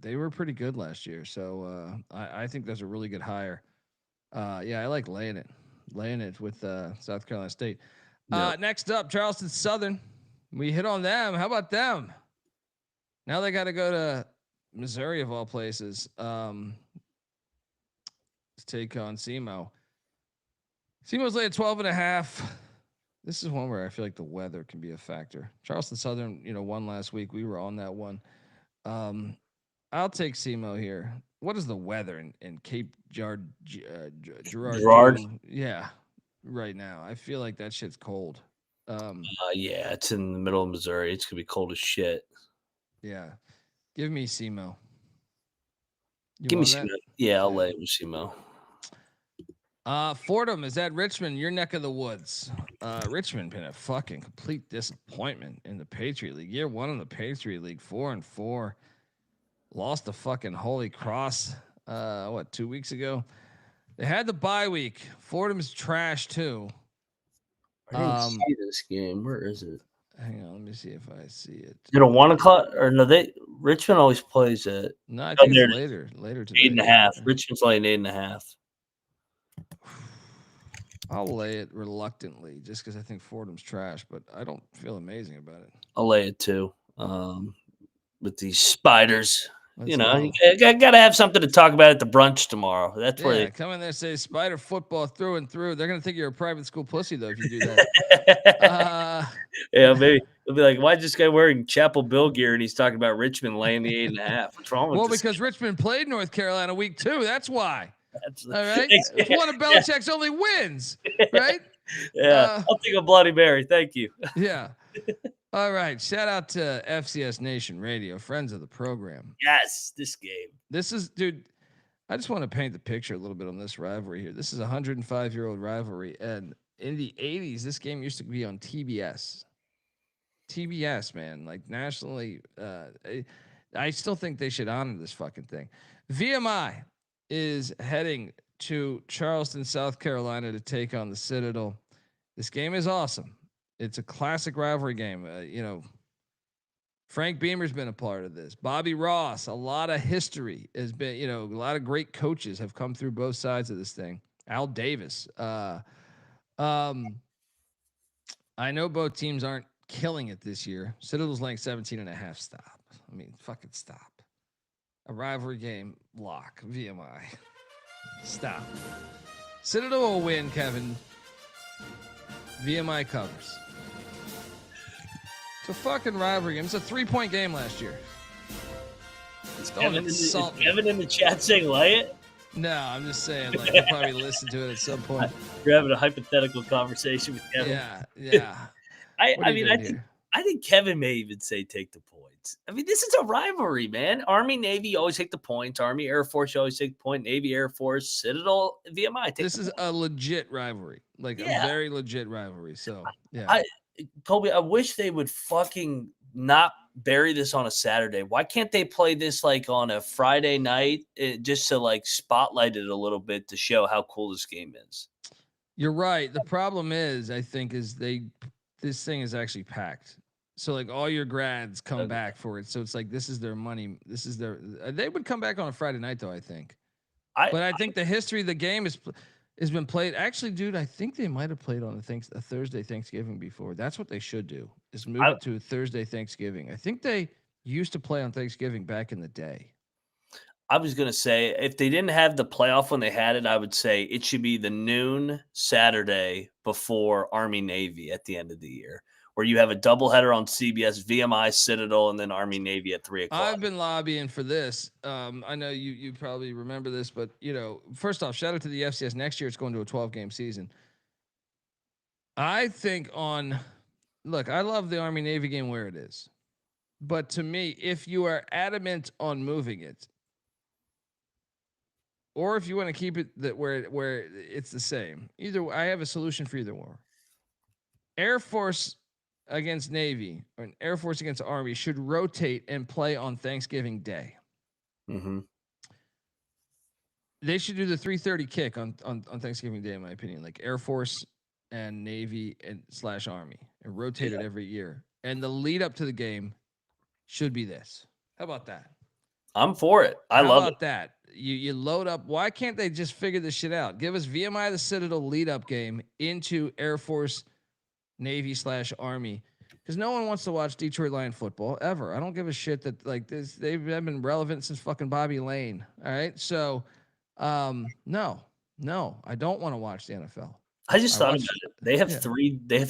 they were pretty good last year. So I think that's a really good hire. I like laying it with South Carolina State. Next up, Charleston Southern. We hit on them. How about them? Now they got to go to Missouri of all places. To take on SEMO. SEMO's laid 12.5. This is one where I feel like the weather can be a factor. Charleston Southern, won last week. We were on that one. I'll take SEMO here. What is the weather in Cape Girardeau? Yeah, right now. I feel like that shit's cold. It's in the middle of Missouri. It's gonna be cold as shit. Yeah, give me SEMO. Give me SEMO. Yeah, I'll lay it with SEMO. Fordham is at Richmond, your neck of the woods. Richmond been a fucking complete disappointment in the Patriot League. Year one in the Patriot League, 4-4. Lost to fucking Holy Cross 2 weeks ago. They had the bye week. Fordham's trash too. I didn't see this game. Where is it? Hang on, let me see if I see it. Is it a 1 o'clock or no? Richmond always plays at. No, I think it's later today. 8.5. Richmond's laying 8.5. I'll lay it reluctantly just because I think Fordham's trash, but I don't feel amazing about it. I'll lay it too. With these Spiders. Let's you got to have something to talk about at the brunch tomorrow. That's where they come in there and say Spider football through and through. They're going to think you're a private school pussy, though, if you do that. Maybe they'll be like, why is this guy wearing Chapel Bill gear and he's talking about Richmond laying the 8.5? What's wrong with this? Because Richmond played North Carolina week 2. That's why. All right. It's one of Belichick's only wins, right? Yeah. I'll take a Bloody Mary. Thank you. Yeah. All right. Shout out to FCS Nation Radio, friends of the program. Yes, this game. This is, dude, I just want to paint the picture a little bit on this rivalry here. This is a 105-year-old rivalry. And in the 80s, this game used to be on TBS. TBS, man. Like nationally, I still think they should honor this fucking thing. VMI is heading to Charleston, South Carolina to take on the Citadel. This game is awesome. It's a classic rivalry game. Frank Beamer's been a part of this. Bobby Ross, a lot of history has been, a lot of great coaches have come through both sides of this thing. Al Davis. I know both teams aren't killing it this year. Citadel's laying 17.5. Stop. I mean, fucking stop. A rivalry game lock. VMI. Stop. Citadel will win, Kevin. VMI covers. It's a fucking rivalry game. It's a 3-point game last year. Is Don't insult me. Kevin in the chat saying lay it? No, I'm just saying, like, you'll probably listen to it at some point. You're having a hypothetical conversation with Kevin. Yeah. I think Kevin may even say take the points. I mean, this is a rivalry, man. Army, Navy, you always take the points. Army, Air Force, you always take the point. Navy, Air Force, Citadel, VMI. This is a legit rivalry, like a very legit rivalry. So, yeah. Colby, I wish they would fucking not bury this on a Saturday. Why can't they play this like on a Friday night just to like spotlight it a little bit to show how cool this game is? You're right. The problem is, I think, this thing is actually packed. So like all your grads come back for it. So it's like this is their money. They would come back on a Friday night though, I think. But I think the history of the game has been played. Actually, dude, I think they might have played on a Thursday Thanksgiving before. That's what they should do, is move it to a Thursday Thanksgiving. I think they used to play on Thanksgiving back in the day. I was going to say, if they didn't have the playoff when they had it, I would say it should be the noon Saturday before Army Navy at the end of the year, where you have a doubleheader on CBS, VMI, Citadel, and then Army Navy at 3:00. I've been lobbying for this. I know you probably remember this, but first off, shout out to the FCS. Next year, it's going to a 12-game season. I think look, I love the Army Navy game where it is, but to me, if you are adamant on moving it, or if you want to keep it where it's the same, I have a solution for either or. Air Force against Navy or an Air Force against Army should rotate and play on Thanksgiving Day. Mm-hmm. They should do the 3:30 kick on Thanksgiving Day, in my opinion. Like Air Force and Navy and / Army, and rotate it every year. And the lead up to the game should be this. How about that? I'm for it. I love it. How about that? You load up. Why can't they just figure this shit out? Give us VMI the Citadel lead up game into Air Force, Navy / Army, because no one wants to watch Detroit Lion football ever. I don't give a shit that like this. They've been relevant since fucking Bobby Lane. All right, so no, I don't want to watch the NFL. I just thought about it. They have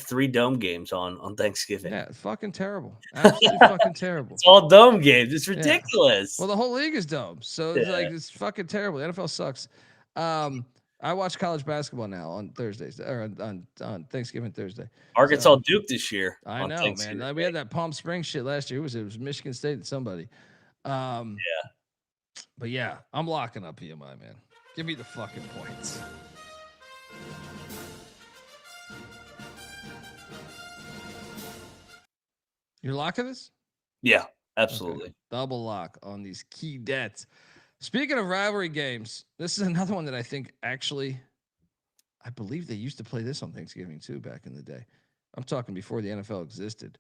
three dome games on Thanksgiving. Yeah, it's fucking terrible. Absolutely fucking terrible. It's all dome games. It's ridiculous. Well, the whole league is dome, so it's like it's fucking terrible. The NFL sucks. I watch college basketball now on Thursdays or on Thanksgiving Thursday. Arkansas Duke this year. I know, man. We had that Palm Springs shit last year. It was Michigan State and somebody. But yeah, I'm locking up VMI, man. Give me the fucking points. You're locking this? Yeah, absolutely. Okay. Double lock on these Keydets. Speaking of rivalry games, this is another one that I think actually, I believe they used to play this on Thanksgiving too back in the day. I'm talking before the NFL existed.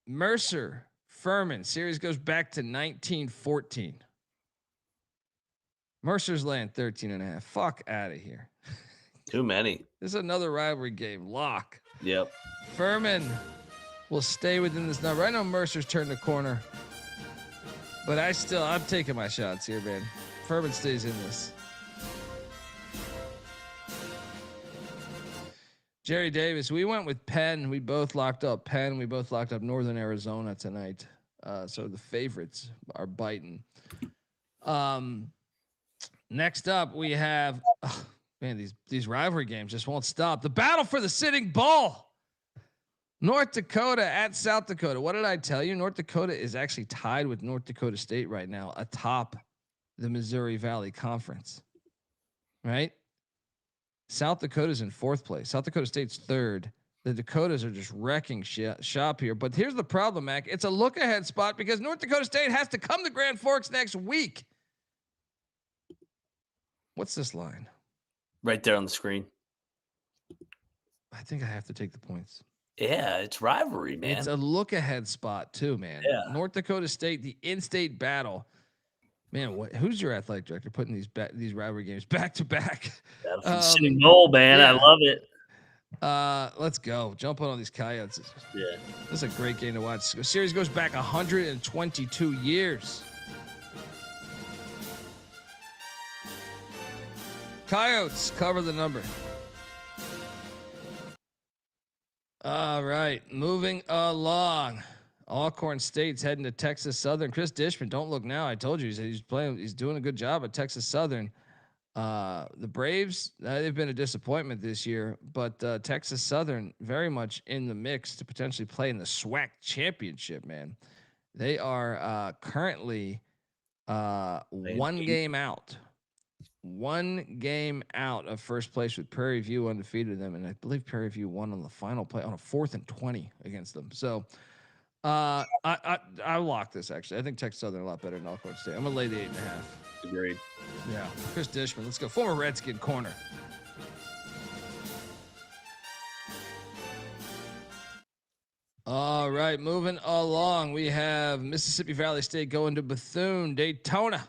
Mercer, Furman, series goes back to 1914. Mercer's laying 13.5. Fuck out of here. Too many. This is another rivalry game. Lock. Yep. Furman will stay within this number. I know Mercer's turned the corner, but I'm taking my shots here, man. Furman stays in this. Jerry Davis, we went with Penn. We both locked up Penn. We both locked up Northern Arizona tonight. So the favorites are biting. Next up, we have, these rivalry games just won't stop. The battle for the sitting bull. North Dakota at South Dakota. What did I tell you? North Dakota is actually tied with North Dakota State right now atop the Missouri Valley Conference. Right? South Dakota's in 4th place. South Dakota State's 3rd. The Dakotas are just wrecking shop here. But here's the problem, Mac. It's a look-ahead spot because North Dakota State has to come to Grand Forks next week. What's this line? Right there on the screen. I think I have to take the points. Yeah, it's rivalry, man. It's a look ahead spot too, man. Yeah. North Dakota State, the in-state battle. Man, who's your athletic director putting these rivalry games back to back? City Bowl, man. yeah. I love it. Let's go. Jump on all these Coyotes. Yeah. This is a great game to watch. The series goes back 122 years. Coyotes cover the number. All right, moving along. Alcorn State's heading to Texas Southern. Cris Dishman, don't look now. I told you he's playing. He's doing a good job at Texas Southern. The Braves, they've been a disappointment this year, but Texas Southern very much in the mix to potentially play in the SWAC championship. Man, they are currently 1 game out. 1 game out of first place with Prairie View undefeated them, and I believe Prairie View won on the final play on a 4th and 20 against them. So I lock this actually. I think Texas Southern a lot better than Alcorn State. I'm gonna lay the 8.5. Agreed. Yeah, Cris Dishman. Let's go. Former Redskin corner. All right, moving along. We have Mississippi Valley State going to Bethune, Daytona.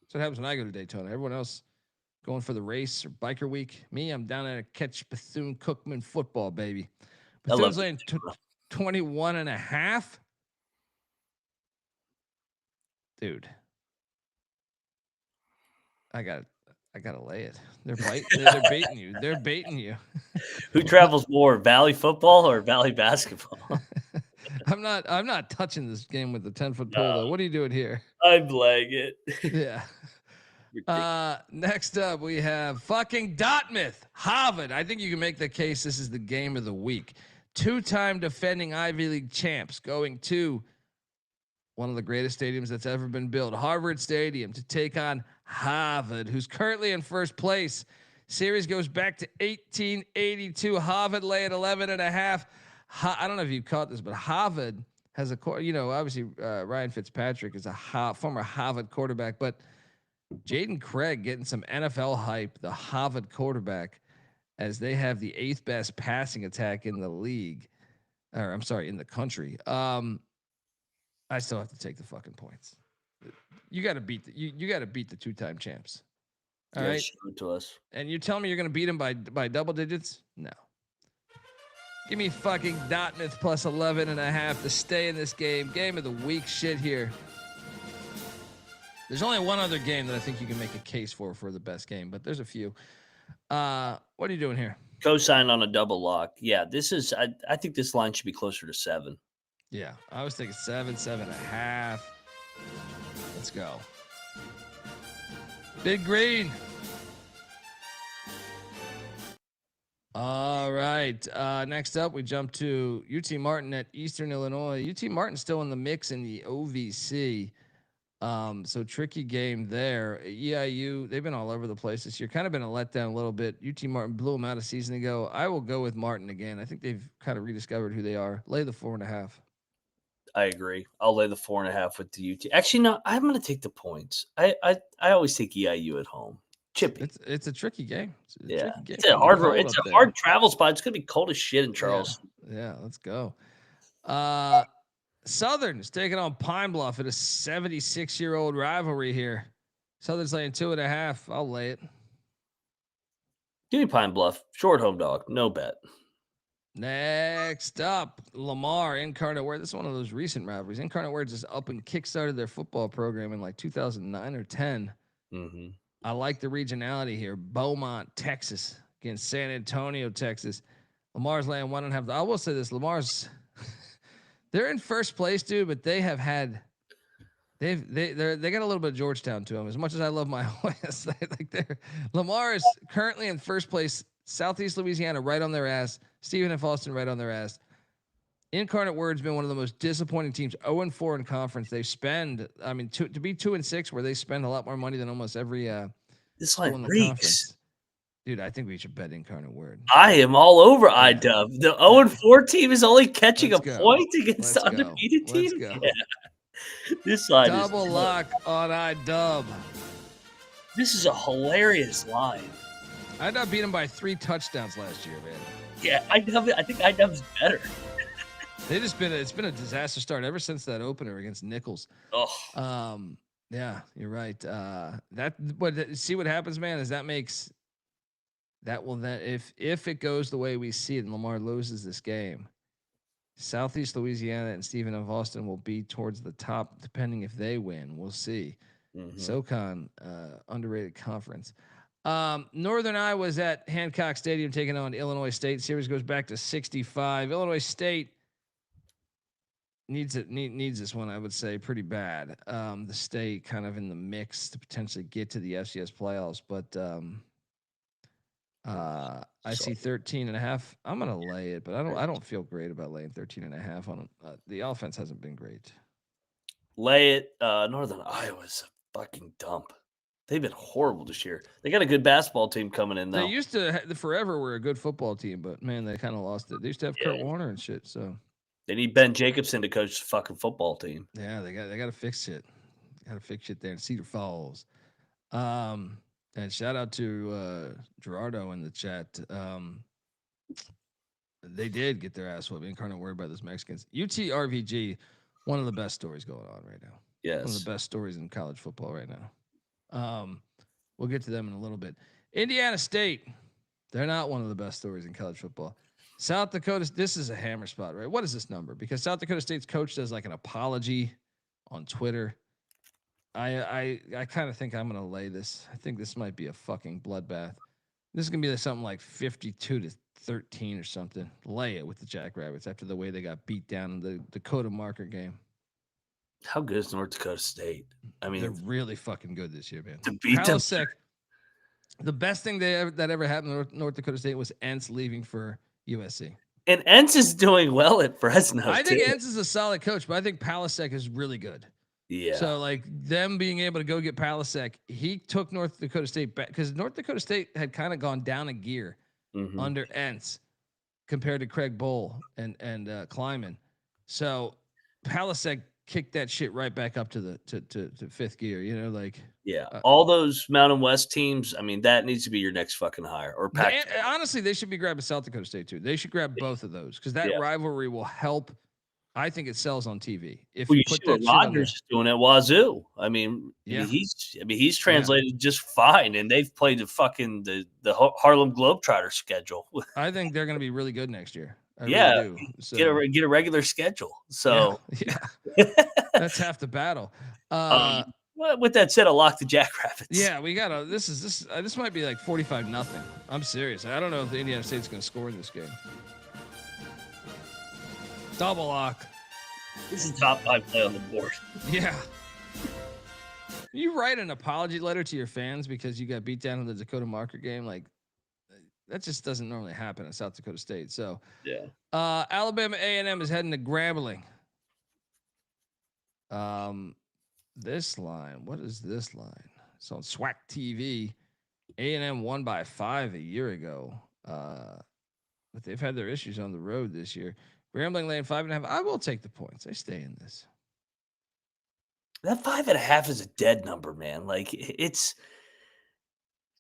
That's what happens when I go to Daytona. Everyone else going for the race or biker week. Me, I'm down there to catch Bethune-Cookman football, baby. Bethune's laying 21.5. Dude. I gotta lay it. They're baiting you. They're baiting you. Who travels more, Valley football or Valley basketball? I'm not touching this game with the 10-foot pole though. What are you doing here? I'm laying it. Yeah. Next up we have fucking Dartmouth, Harvard. I think you can make the case this is the game of the week. 2-time defending Ivy League champs going to one of the greatest stadiums that's ever been built, Harvard Stadium, to take on Harvard, who's currently in first place. Series goes back to 1882. Harvard lay at 11.5. I don't know if you caught this, but Harvard has obviously Ryan Fitzpatrick is a former Harvard quarterback, but Jaden Craig getting some NFL hype, the Harvard quarterback, as they have the 8th best passing attack in the league, or I'm sorry, in the country. I still have to take the fucking points. You got to beat you got to beat the 2-time champs. All right, show it to us. And you're telling me you're going to beat them by double digits? No. Give me fucking Dartmouth plus 11.5 to stay in this game. Game of the week shit here. There's only one other game that I think you can make a case for the best game, but there's a few. What are you doing here? Co-sign on a double lock. Yeah, this is. I think this line should be closer to 7. Yeah, I was thinking 7.5. Let's go. Big Green. All right. Next up, we jump to UT Martin at Eastern Illinois. UT Martin still in the mix in the OVC. So tricky game there. EIU, they've been all over the place this year. Kind of been a letdown a little bit. UT Martin blew them out a season ago. I will go with Martin again. I think they've kind of rediscovered who they are. Lay the 4.5. I agree. I'll lay the 4.5 with the UT. Actually, no, I'm going to take the points. I always take EIU at home. Chippy. It's a tricky game. It's a hard travel spot. It's going to be cold as shit in Charleston. Yeah, let's go. Southern is taking on Pine Bluff at a 76-year-old rivalry here. Southern's laying 2.5. I'll lay it. Give me Pine Bluff. Short home dog. No bet. Next up, Lamar, Incarnate Word. This is one of those recent rivalries. Incarnate Word just up and kickstarted their football program in like 2009 or 10. Mm-hmm. I like the regionality here. Beaumont, Texas, against San Antonio, Texas. Lamar's laying 1.5. I will say this: Lamar's they're in first place, dude, but they have had they got a little bit of Georgetown to them. As much as I love my West, Lamar is currently in first place. Southeast Louisiana right on their ass. Stephen F. Austin right on their ass. Incarnate Word's been one of the most disappointing teams. 0-4 in conference. They spend, to be 2-6, where they spend a lot more money than almost every this line in the reeks. conference. Dude, I think we should bet Incarnate Word. I am all over IDub. The 0-4 team is only catching a point against the undefeated team. Let's go. Yeah. This line double lock on IDub. This is a hilarious line. IW beat them by 3 touchdowns last year, man. Yeah, I think IW's better. It's been a disaster start ever since that opener against Nichols. Oh, Yeah, you're right. See what happens, man, is that makes that will then if it goes the way we see it and Lamar loses this game, Southeast Louisiana and Stephen F. Austin will be towards the top, depending if they win. We'll see. SoCon, underrated conference. Northern Iowa's at Hancock Stadium taking on Illinois State. Series goes back to 65. Illinois State needs this one, I would say, pretty bad. The state kind of in the mix to potentially get to the FCS playoffs, but I see 13.5. I'm gonna lay it, but I don't feel great about laying 13.5 on the offense hasn't been great. Lay it. Northern Iowa's a fucking dump. They've been horrible this year. They got a good basketball team coming in though. They used to forever were a good football team, but man, they kind of lost it. They used to have Kurt Warner and shit, so they need Ben Jacobson to coach the fucking football team. Yeah, they got to fix shit. Got to fix shit there in Cedar Falls. And shout out to Gerardo in the chat. They did get their ass whooped. Incarnate worried about those Mexicans. UTRVG, one of the best stories going on right now. Yes. One of the best stories in college football right now. We'll get to them in a little bit. Indiana State, they're not one of the best stories in college football. South Dakota, this is a hammer spot, right? What is this number? Because South Dakota State's coach does like an apology on Twitter. I kind of think I'm gonna lay this. I think this might be a fucking bloodbath. This is gonna be something like 52-13 or something. Lay it with the Jackrabbits after the way they got beat down in the Dakota Marker game. How good is North Dakota State? I mean, they're really fucking good this year, man. To beat them, the best thing that ever happened to North Dakota State was Entz leaving for USC. And Entz is doing well at Fresno. I think Entz is a solid coach, but I think Palasek is really good. Yeah. So like them being able to go get Palasek, he took North Dakota State back because North Dakota State had kind of gone down a gear under Entz compared to Craig Bowl and Kleiman. So Palasek kicked that shit right back up to the to fifth gear. You know, like all those Mountain West teams. I mean, that needs to be your next fucking hire. Or honestly, they should be grabbing South Dakota State too. They should grab both of those because that rivalry will help. I think it sells on TV. If you put that Rodgers is doing at Wazoo. I mean, he's translated just fine, and they've played the Harlem Globetrotter schedule. I think they're going to be really good next year. I really do. So, get a regular schedule. So that's half the battle. With that said, I'll lock the Jackrabbits. Yeah, we gotta. This might be like 45-0. I'm serious. I don't know if the Indiana State's going to score in this game. Double lock. This is top 5 play on the board. Yeah. You write an apology letter to your fans because you got beat down in the Dakota Marker game, like that just doesn't normally happen at South Dakota State. So Alabama A&M is heading to Grambling. This line, what is this line? It's on SWAC TV. A&M won by 5 a year ago, but they've had their issues on the road this year. Grambling laying 5.5. I will take the points. I stay in this. That 5.5 is a dead number, man. Like it's.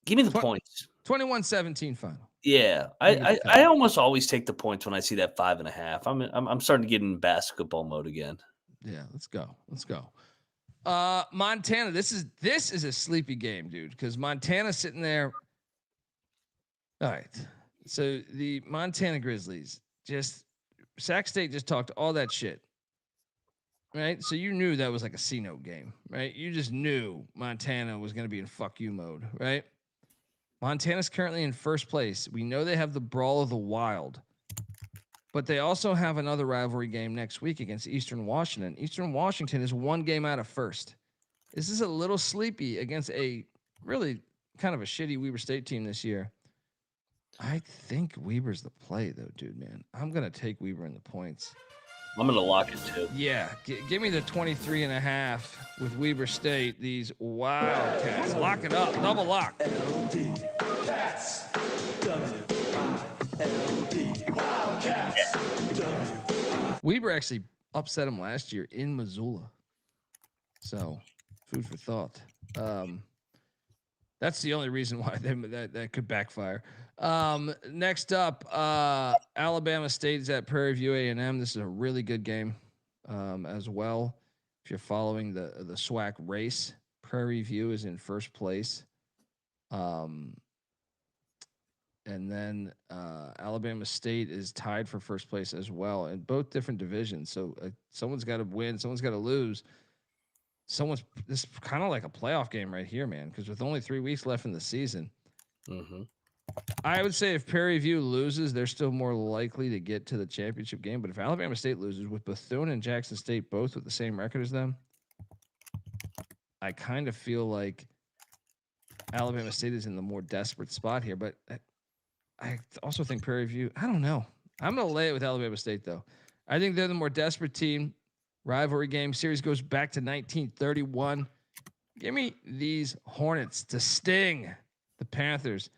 Give me the points. 21-17 final. Yeah, I almost always take the points when I see that 5.5. I'm starting to get in basketball mode again. Yeah, let's go. Montana. This is a sleepy game, dude. Because Montana's sitting there. All right. So the Montana Grizzlies Sac State just talked all that shit, right? So you knew that was like a C-note game, right? You just knew Montana was going to be in fuck you mode, right? Montana's currently in first place. We know they have the Brawl of the Wild, but they also have another rivalry game next week against Eastern Washington. Eastern Washington is 1 game out of first. This is a little sleepy against a really kind of a shitty Weber State team this year. I think Weber's the play, though, dude, man. I'm going to take Weber in the points. I'm going to lock it, too. Yeah. Give me the 23.5 with Weber State. These Wildcats. Lock it up. Double lock. Weber actually upset him last year in Missoula. So, food for thought. That's the only reason why that could backfire. Next up, Alabama State is at Prairie View A&M. This is a really good game as well. If you're following the SWAC race, Prairie View is in first place. And then Alabama State is tied for first place as well in both different divisions. So someone's got to win, someone's got to lose. This is kind of like a playoff game right here, man. Because with only 3 weeks left in the season, I would say if Prairie View loses, they're still more likely to get to the championship game. But if Alabama State loses, with Bethune and Jackson State both with the same record as them, I kind of feel like Alabama State is in the more desperate spot here. But I also think Prairie View, I don't know. I'm going to lay it with Alabama State, though. I think they're the more desperate team. Rivalry game series goes back to 1931. Give me these Hornets to sting the Panthers.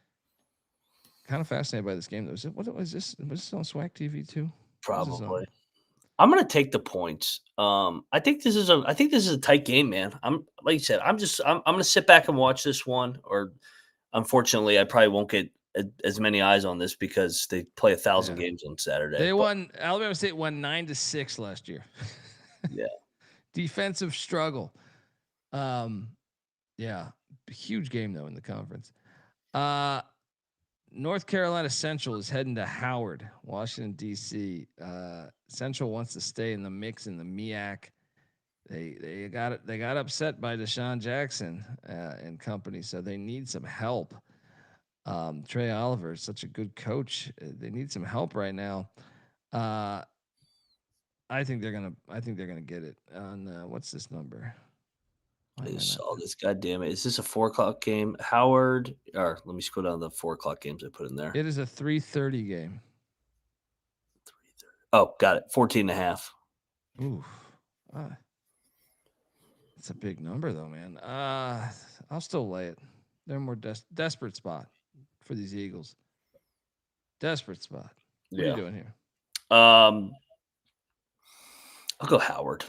Kind of fascinated by this game, though. What was this? Was this on SWAC TV too? Probably. I'm gonna take the points. I think this is a tight game, man. I'm like you said. I'm gonna sit back and watch this one. Or unfortunately, I probably won't get as many eyes on this because they play 1,000 games on Saturday. Alabama State won 9-6 last year. Yeah. Defensive struggle. Yeah. Huge game though in the conference. North Carolina Central is heading to Howard, Washington, D.C. Central wants to stay in the mix in the MEAC. They got upset by Deshaun Jackson and company, so they need some help. Trey Oliver is such a good coach. They need some help right now. I think they're gonna get it. On what's this number? I saw this. God damn it! Is this a 4:00 game? Howard, or let me scroll down the 4:00 games I put in there. It is a 3:30 game. 3:30. Oh, got it. 14.5. Ooh, it's a big number though, man. I'll still lay it. They're more desperate spot for these Eagles. Desperate spot. What are you doing here? I'll go Howard.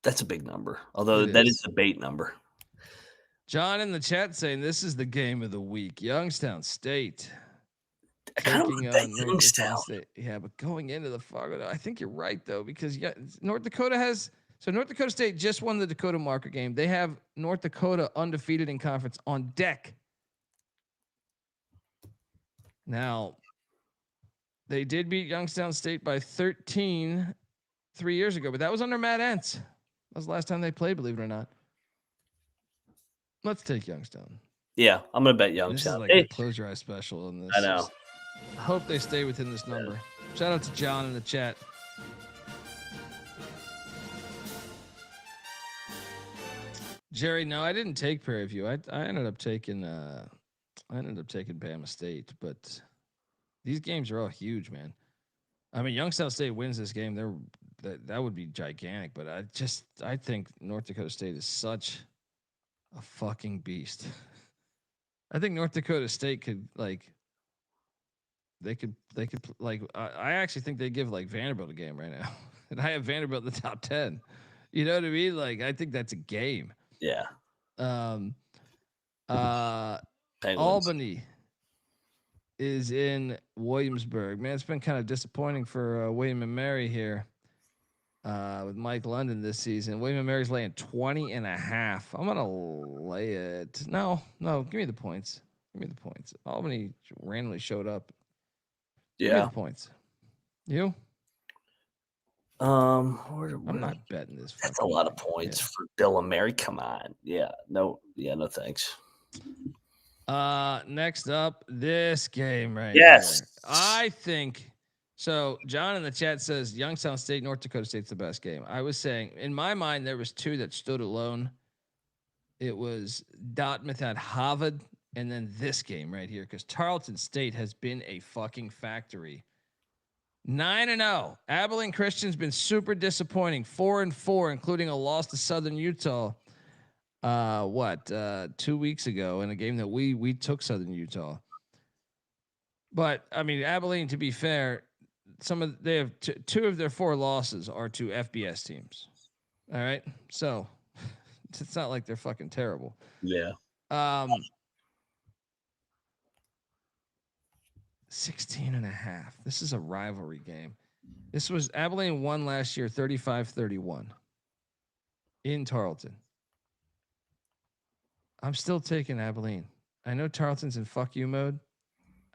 That's a big number, although that is a bait number. John in the chat saying this is the game of the week. Youngstown State taking on Youngstown State. Yeah, but going into the Fargo, I think you're right though, because North Dakota State just won the Dakota Marker game. They have North Dakota undefeated in conference on deck. Now, they did beat Youngstown State by 13 3 years ago, but that was under Matt Entz. That was the last time they played, believe it or not. Let's take Youngstown. Yeah, I'm gonna bet Youngstown. This is like a close your eyes special in this. I know. I hope they stay within this number. Shout out to John in the chat. Jerry, no, I didn't take Prairie View. I ended up taking Bama State, but these games are all huge, man. I mean, Youngstown State wins this game, that would be gigantic. But I think North Dakota State is such a fucking beast. I think North Dakota State could I actually think they give like Vanderbilt a game right now, and I have Vanderbilt in the top 10. You know what I mean? Like, I think that's a game. Yeah. Albany is in Williamsburg. Man, it's been kind of disappointing for William and Mary here with Mike London this season. William and Mary's laying 20.5. I'm going to lay it. No, give me the points. Albany randomly showed up. Yeah. Give me the points. You? I'm not betting this. That's a lot of points for Bill and Mary. Come on. Yeah. No, thanks. Next up, this game right Yes. here. I think so. John in the chat says Youngstown State, North Dakota State's the best game. I was saying, in my mind, there was two that stood alone. It was Dartmouth at Harvard, and then this game right here, because Tarleton State has been a fucking factory. 9-0. Abilene Christian's been super disappointing. 4-4, including a loss to Southern Utah. 2 weeks ago in a game that we took Southern Utah. But I mean, Abilene, to be fair, they have two of their 4 losses are to FBS teams. All right, so it's not like they're fucking terrible. Yeah. 16.5. This is a rivalry game. This was Abilene won last year 35-31 in Tarleton. I'm still taking Abilene. I know Tarleton's in fuck you mode.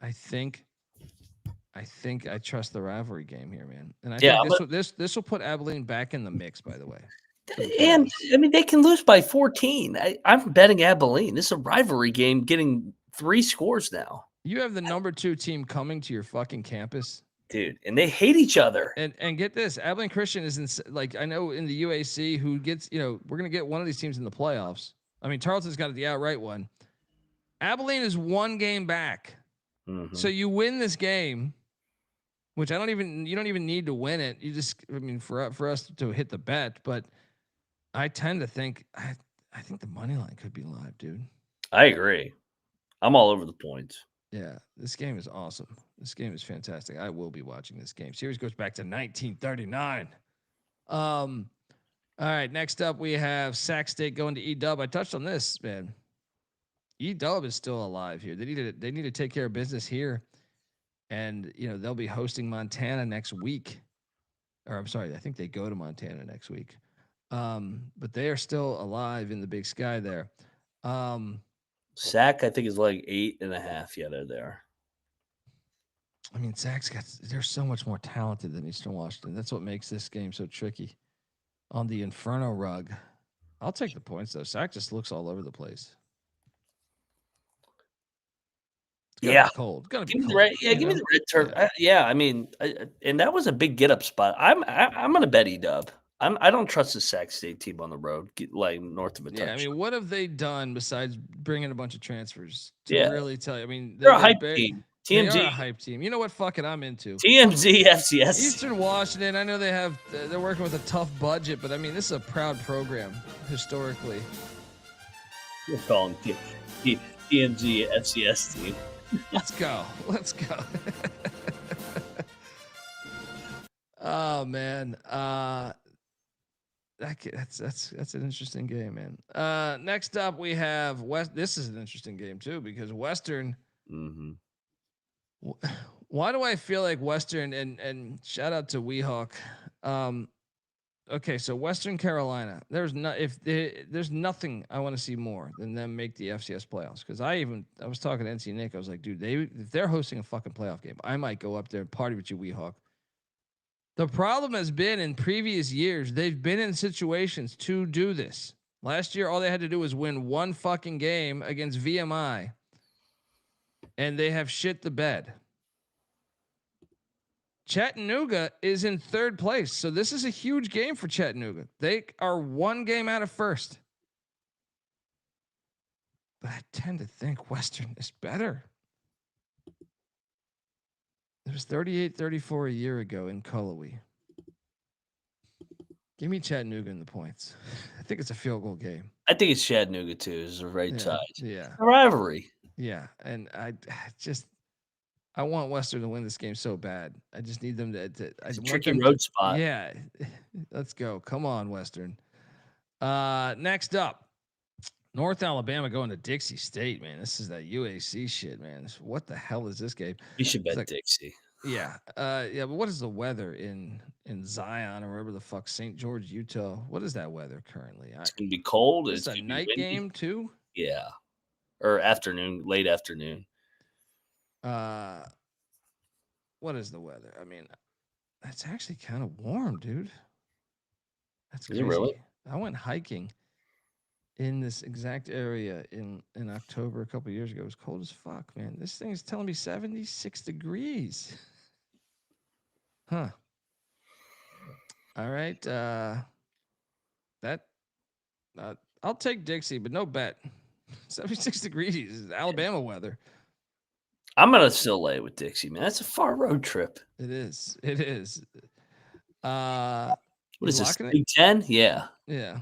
I think I trust the rivalry game here, man. And I think this will put Abilene back in the mix, by the way. And I mean, they can lose by 14. I'm betting Abilene. This is a rivalry game getting 3 scores now. You have the number 2 team coming to your fucking campus. Dude, and they hate each other. And get this, Abilene Christian is I know in the UAC who gets, we're going to get one of these teams in the playoffs. I mean, Tarleton's got the outright one. Abilene is 1 game back. Mm-hmm. So you win this game, which you don't even need to win it. You just, for us to hit the bet, but I tend to think, I think the money line could be live, dude. I agree. I'm all over the points. Yeah, this game is awesome. This game is fantastic. I will be watching this game. Series goes back to 1939. All right, next up we have Sac State going to E-Dub. I touched on this, man. E-Dub is still alive here. They need to take care of business here. And, they'll be hosting Montana next week. Or I'm sorry, I think they go to Montana next week. But they are still alive in the Big Sky there. Sac, I think, is like 8.5. Yeah, they're there. I mean, they're so much more talented than Eastern Washington. That's what makes this game so tricky. On the Inferno rug, I'll take the points though. Sac just looks all over the place. It's gonna be cold. It's gonna be cold. Give me the red turf. Yeah. I mean, and that was a big get up spot. I'm gonna bet E-Dub. I don't trust the Sac State team on the road, like north of a touchdown. I mean, what have they done besides bringing a bunch of transfers to really tell you? I mean, they're a hype team. TMZ, they are a hype team. You know what? Fuck it, I'm into TMZ FCS. Eastern Washington. I know they're working with a tough budget, but I mean, this is a proud program historically. We're calling TMZ FCS team. Let's go. Oh man. That's an interesting game, man. Next up we have West. This is an interesting game too because Western. Mm-hmm. Why do I feel like Western and shout out to Weehawk? Okay, so Western Carolina. There's nothing I want to see more than them make the FCS playoffs. Because I was talking to NC Nick. I was like, dude, if they're hosting a fucking playoff game, I might go up there and party with you, Weehawk. The problem has been in previous years, they've been in situations to do this. Last year, all they had to do was win 1 fucking game against VMI, and they have shit the bed. Chattanooga is in 3rd place, so this is a huge game for Chattanooga. They are 1 game out of 1st. But I tend to think Western is better. It was 38-34 a year ago in Cullowhee. Give me Chattanooga in the points. I think it's a field goal game. I think it's Chattanooga too. Is the right side. Yeah. A rivalry. Yeah, and I want Western to win this game so bad. I just need them to it's a tricky road spot. Yeah, let's go. Come on, Western. Next up. North Alabama going to Dixie State, man. This is that UAC shit, man. What the hell is this game? You should bet Dixie. Yeah. But what is the weather in Zion or wherever the fuck, St. George, Utah? What is that weather currently? It's gonna be cold. It's a night game too. Yeah, or afternoon, late afternoon. What is the weather? I mean, it's actually kind of warm, dude. That's crazy. Is it really? I went hiking in this exact area in October a couple of years ago. It was cold as fuck, man. This thing is telling me 76 degrees. Huh. All right. I'll take Dixie, but no bet. 76 degrees is Alabama weather. I'm gonna still lay with Dixie, man. That's a far road trip. It is. What is this? Big 10? Yeah. Yeah.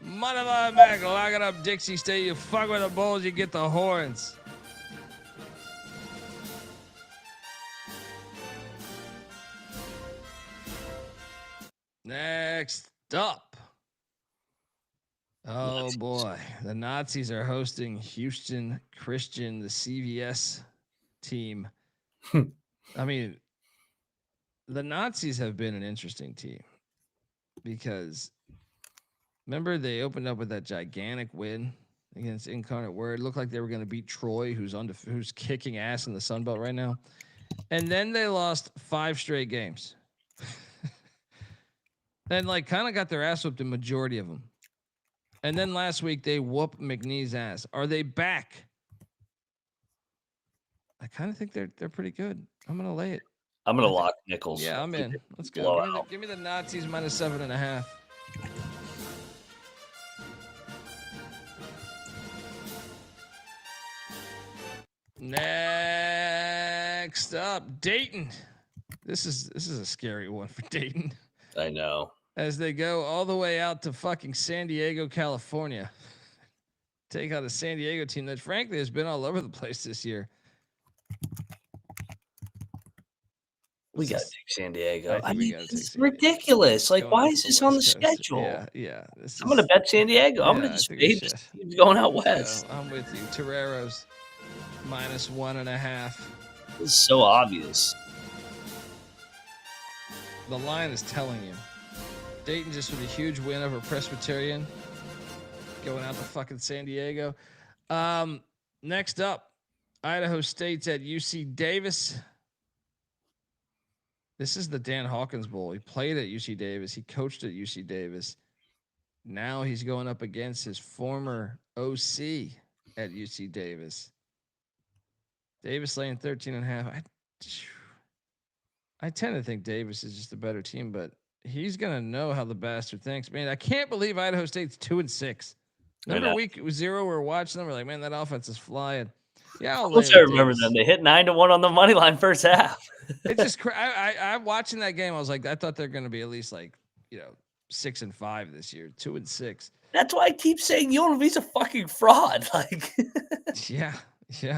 Motherfucker back, lock it up, Dixie State. You fuck with the Bulls, you get the horns. Next up. Oh Nazis. Boy, the Nazis are hosting Houston Christian, the CVS team. I mean, the Nazis have been an interesting team because remember they opened up with that gigantic win against Incarnate Word. It looked like they were going to beat Troy, who's kicking ass in the Sun Belt right now. And then they lost 5 straight games. And like kind of got their ass whooped in majority of them. And then last week they whooped McNee's ass. Are they back? I kind of think they're pretty good. I'm gonna lay it. I'm gonna lock Nichols. Yeah, I'm in. Let's go. Give me the Nazis minus 7.5. Next up, Dayton. This is a scary one for Dayton. I know. As they go all the way out to fucking San Diego, California. Take out a San Diego team that frankly has been all over the place this year. We got to take San Diego. I mean, it's ridiculous. Like, why is this on the schedule? Yeah. I'm going to bet San Diego. I'm going to just fade this team going out west. I'm with you. Toreros minus 1.5. It's so obvious. The line is telling you. Dayton just with a huge win over Presbyterian. Going out to fucking San Diego. Next up, Idaho State's at UC Davis. This is the Dan Hawkins Bowl. He played at UC Davis. He coached at UC Davis. Now he's going up against his former OC at UC Davis. Davis laying 13.5. I tend to think Davis is just a better team, but he's going to know how the bastard thinks. Man, I can't believe Idaho State's 2-6. Remember week 0, we were watching them. We're like, man, that offense is flying. Yeah, I remember them. They hit 9-1 on the money line first half. It's just I'm watching that game. I was like, I thought they're going to be at least 6-5 this year, 2-6. That's why I keep saying UNLV's a fucking fraud. Like, yeah,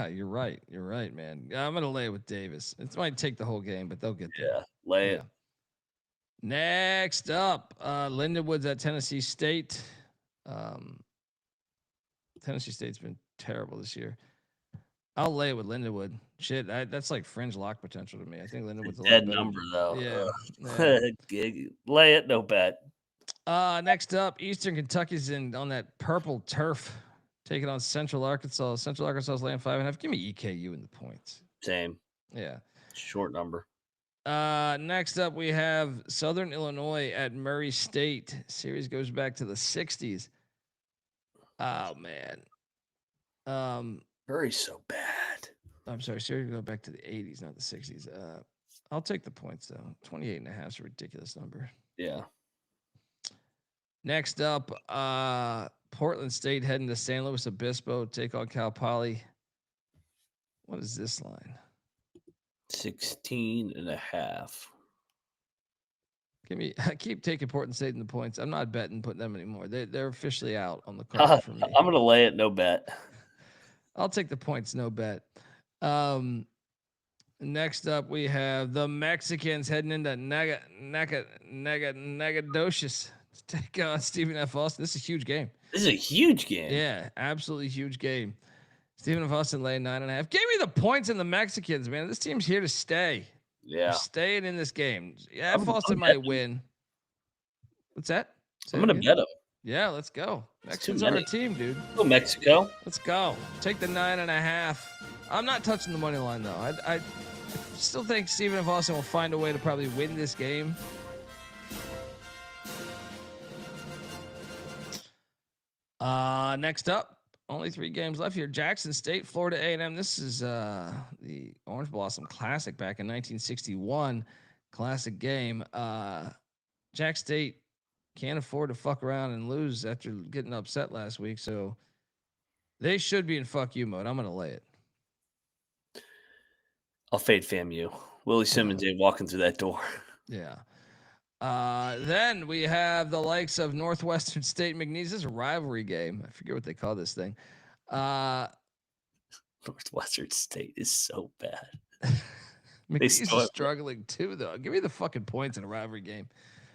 you're right. You're right, man. I'm going to lay it with Davis. It might take the whole game, but they'll get there. Yeah, lay it. Next up, Lindenwood's at Tennessee State. Tennessee State's been terrible this year. I'll lay it with Lindenwood. Shit, that's like fringe lock potential to me. I think Lindenwood's a dead number though. Yeah. Lay it, no bet. Next up, Eastern Kentucky's on that purple turf, taking on Central Arkansas. Central Arkansas's laying 5.5. Give me EKU in the points. Same. Yeah. Short number. Next up, we have Southern Illinois at Murray State. Series goes back to the 60s. Oh man. Murray's so bad. I'm sorry, series go back to the 80s, not the 60s. I'll take the points though. 28.5 is a ridiculous number. Yeah. Next up, Portland State heading to San Luis Obispo, take on Cal Poly. What is this line? 16.5. I keep taking Portland State in the points. I'm not betting putting them anymore. They're officially out on the card for me. I'm gonna lay it, no bet. I'll take the points, no bet. Next up, we have the Mexicans heading into Nacogdoches to take on Stephen F. Austin. This is a huge game. This is a huge game. Yeah, absolutely huge game. Stephen F. Austin laying 9.5. Give me the points in the Mexicans, man. This team's here to stay. Yeah. They're staying in this game. Yeah, F. Austin might win. What's that? I'm going to bet them. Yeah, let's go. Mexicans are a team, dude. Go Mexico. Let's go. Take the 9.5. I'm not touching the money line, though. I still think Stephen F. Austin will find a way to probably win this game. Next up, only 3 games left here. Jackson State, Florida A&M. This is the Orange Blossom Classic back in 1961. Classic game. Jack State can't afford to fuck around and lose after getting upset last week, so they should be in fuck you mode. I'm going to lay it. I'll fade FAMU. Willie Simmons ain't walking through that door. Yeah. Then we have the likes of Northwestern State McNeese. This is a rivalry game. I forget what they call this thing. Northwestern State is so bad. McNeese is struggling too, though. Give me the fucking points in a rivalry game.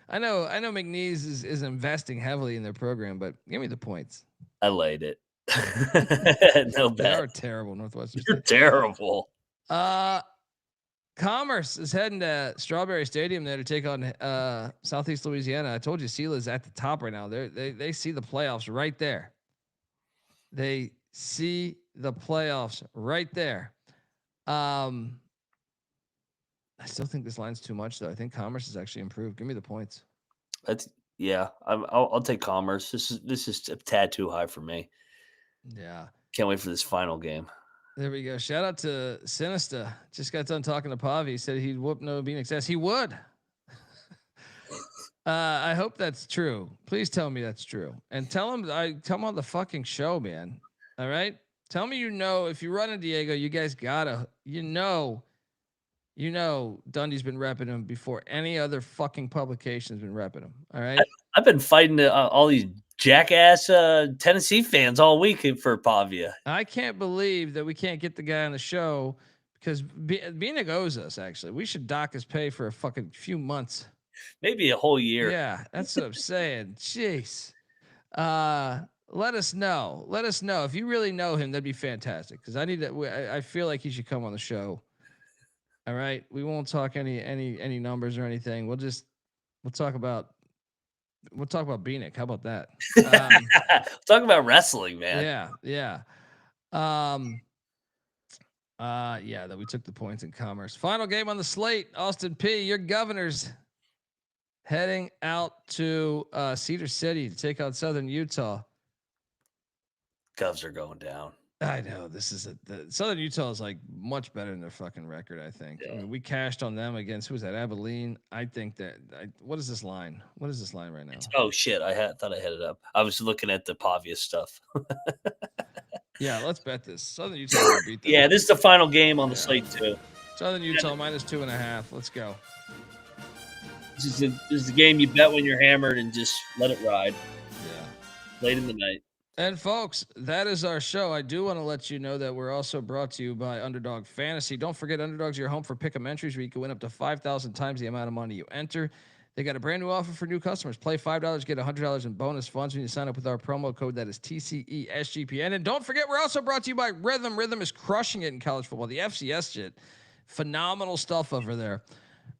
I know McNeese is investing heavily in their program, but give me the points. I laid it. No bet. They are terrible, Northwestern State. You're terrible. Commerce is heading to Strawberry Stadium there to take on Southeast Louisiana. I told you Sela's at the top right now. They see the playoffs right there. They see the playoffs right there. I still think this line's too much though. I think Commerce has actually improved. Give me the points. I'll take Commerce. This is a tad too high for me. Yeah. Can't wait for this final game. There we go. Shout out to Sinister. Just got done talking to Pavi. He said he'd whoop no Phoenix ass. He would. I hope that's true. Please tell me that's true. And tell him I come on the fucking show, man. All right. Tell me if you run in Diego, you guys gotta Dundee's been repping him before any other fucking publication's been repping him. All right. I've been fighting all these jackass Tennessee fans all week for Pavia. I can't believe that we can't get the guy on the show because Bienig owes us. Actually, we should dock his pay for a fucking few months, maybe a whole year. Yeah, that's what I'm saying. Jeez. Let us know. Let us know if you really know him. That'd be fantastic because I need to. I feel like he should come on the show. All right, we won't talk any numbers or anything. We'll talk about Bienig. How about that? Talk about wrestling, man. Yeah. That we took the points in Commerce. Final game on the slate. Austin P, your Governors heading out to Cedar City to take on Southern Utah. Govs are going down. I know this is the Southern Utah is like much better than their fucking record. I think. Yeah. I mean, we cashed on them against who was that? Abilene. I think that. What is this line? What is this line right now? Oh shit! Thought I had it up. I was looking at the Pavia stuff. Yeah, let's bet this. Southern Utah will beat them. Yeah, this is the final game on the slate too. Southern Utah minus 2.5. Let's go. This is the game you bet when you're hammered and just let it ride. Yeah. Late in the night. And folks, that is our show. I do want to let you know that we're also brought to you by Underdog Fantasy. Don't forget, Underdog's your home for pick'em entries where you can win up to 5,000 times the amount of money you enter. They got a brand new offer for new customers. Play $5, get $100 in bonus funds when you sign up with our promo code. That is TCESGPN. And don't forget, we're also brought to you by Rhythm. Rhythm is crushing it in college football. The FCS shit, phenomenal stuff over there.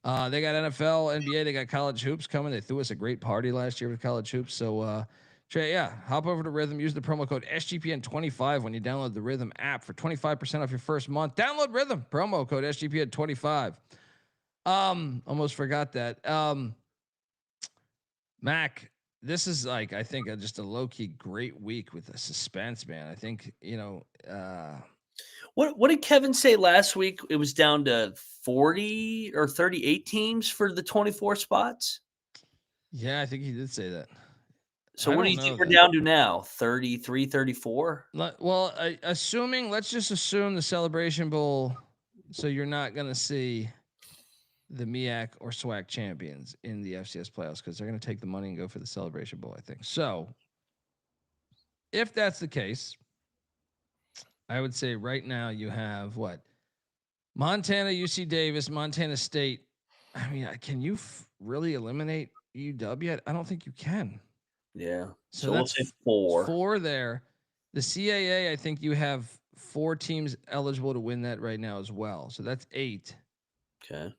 They got NFL, NBA. They got college hoops coming. They threw us a great party last year with college hoops. So, Trey, hop over to Rhythm. Use the promo code SGPN25 when you download the Rhythm app for 25% off your first month. Download Rhythm. Promo code SGPN25. Almost forgot that. Mac, this is like, I think just a low-key great week with the suspense, man. I think, What did Kevin say last week? It was down to 40 or 38 teams for the 24 spots. Yeah, I think he did say that. So what do you think we're down to now? 33, 34? Well, let's just assume the Celebration Bowl. So you're not going to see the MEAC or SWAC champions in the FCS playoffs because they're going to take the money and go for the Celebration Bowl, I think. So if that's the case, I would say right now you have what? Montana, UC Davis, Montana State. I mean, can you really eliminate UW? I don't think you can. Yeah. So we'll say 4. 4 there. The CAA, I think you have 4 teams eligible to win that right now as well. So that's 8. Okay.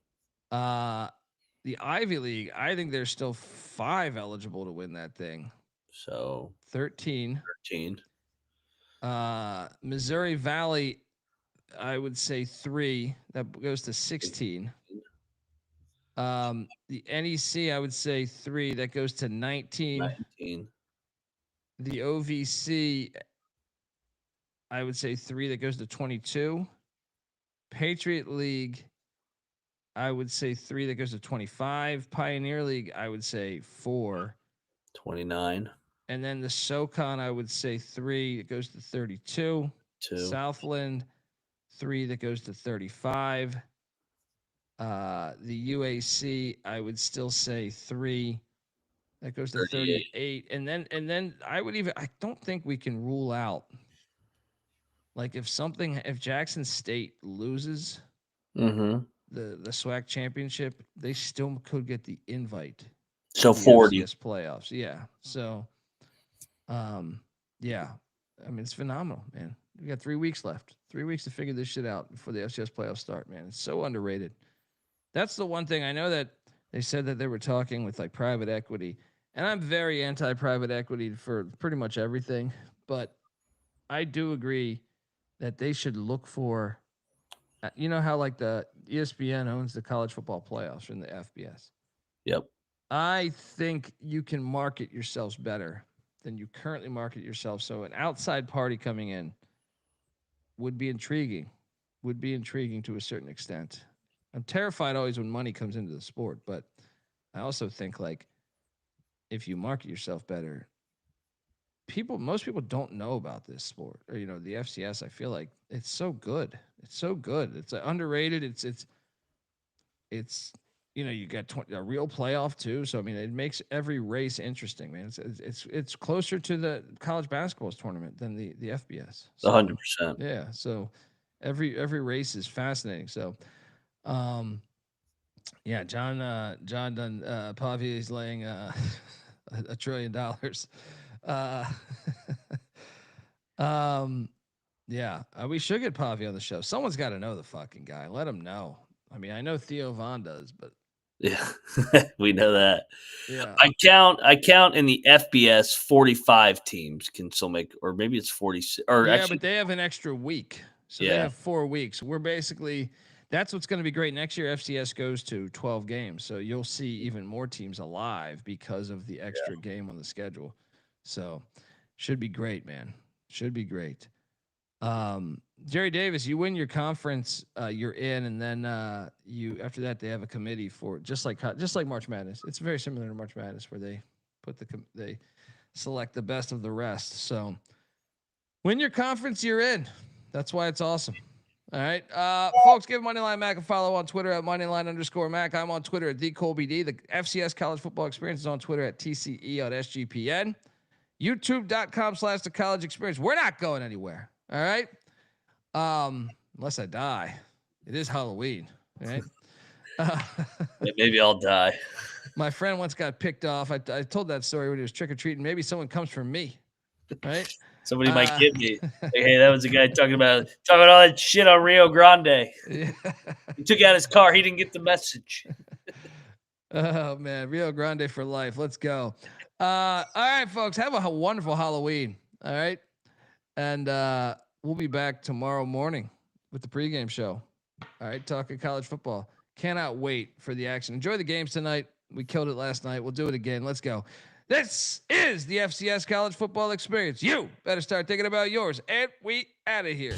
The Ivy League, I think there's still 5 eligible to win that thing. So 13. Missouri Valley, I would say 3. That goes to 16. The NEC, I would say 3. That goes to 19. The OVC, I would say 3. That goes to 22. Patriot League, I would say 3. That goes to 25. Pioneer League, I would say 4. 29. And then the SoCon, I would say 3. It goes to 32. 2. Southland, 3. That goes to 35. The UAC, I would still say 3. That goes to 38. And then I don't think we can rule out, like if Jackson State loses the SWAC championship, they still could get the invite. So 40 FCS playoffs. Yeah. So, yeah. I mean, it's phenomenal, man. We got 3 weeks left. 3 weeks to figure this shit out before the FCS playoffs start, man. It's so underrated. That's the one thing I know that they said that they were talking with like private equity, and I'm very anti-private equity for pretty much everything, but I do agree that they should look for, you know how like the ESPN owns the college football playoffs in the FBS. Yep. I think you can market yourselves better than you currently market yourself. So an outside party coming in would be intriguing to a certain extent. I'm terrified always when money comes into the sport, but I also think like if you market yourself better, most people don't know about this sport or, the FCS. I feel like it's so good. It's so good. It's underrated. It's, you got a real playoff too. So, I mean, it makes every race interesting, man. It's closer to the college basketball tournament than the FBS. So, 100%. yeah. So every race is fascinating. So, yeah, John Pavi is laying $1 trillion. Yeah, we should get Pavi on the show. Someone's got to know the fucking guy. Let him know. I mean, I know Theo Vaughn does, but Yeah, we know that. yeah, I count in the FBS 45 teams can still make, or maybe it's 46. Or yeah, actually, but they have an extra week, so they Yeah. have 4 weeks. We're basically that's what's going to be great next year. FCS goes to 12 games, so you'll see even more teams alive because of the extra game on the schedule. So should be great, man. Should be great. Jerry Davis, you win your conference, you're in, and then you after that they have a committee for just like March Madness. It's very similar to March Madness where they put they select the best of the rest. So win your conference, you're in. That's why it's awesome. All right, folks, give Moneyline Mac a follow on Twitter at Moneyline_Mac. I'm on Twitter at TheColbyD. The FCS College Football Experience is on Twitter at TCE_SGPN. YouTube.com/The College Experience. We're not going anywhere. All right. Unless I die. It is Halloween, right? Yeah, maybe I'll die. My friend once got picked off. I told that story when he was trick or treating. Maybe someone comes for me, right? Somebody might get me. Hey, that was a guy talking about all that shit on Rio Grande. Yeah. He took out his car. He didn't get the message. Oh man, Rio Grande for life. Let's go. All right, folks, have a wonderful Halloween. All right, and we'll be back tomorrow morning with the pregame show. All right, talking college football. Cannot wait for the action. Enjoy the games tonight. We killed it last night. We'll do it again. Let's go. This is the FCS College Football Experience. You better start thinking about yours. And we out of here.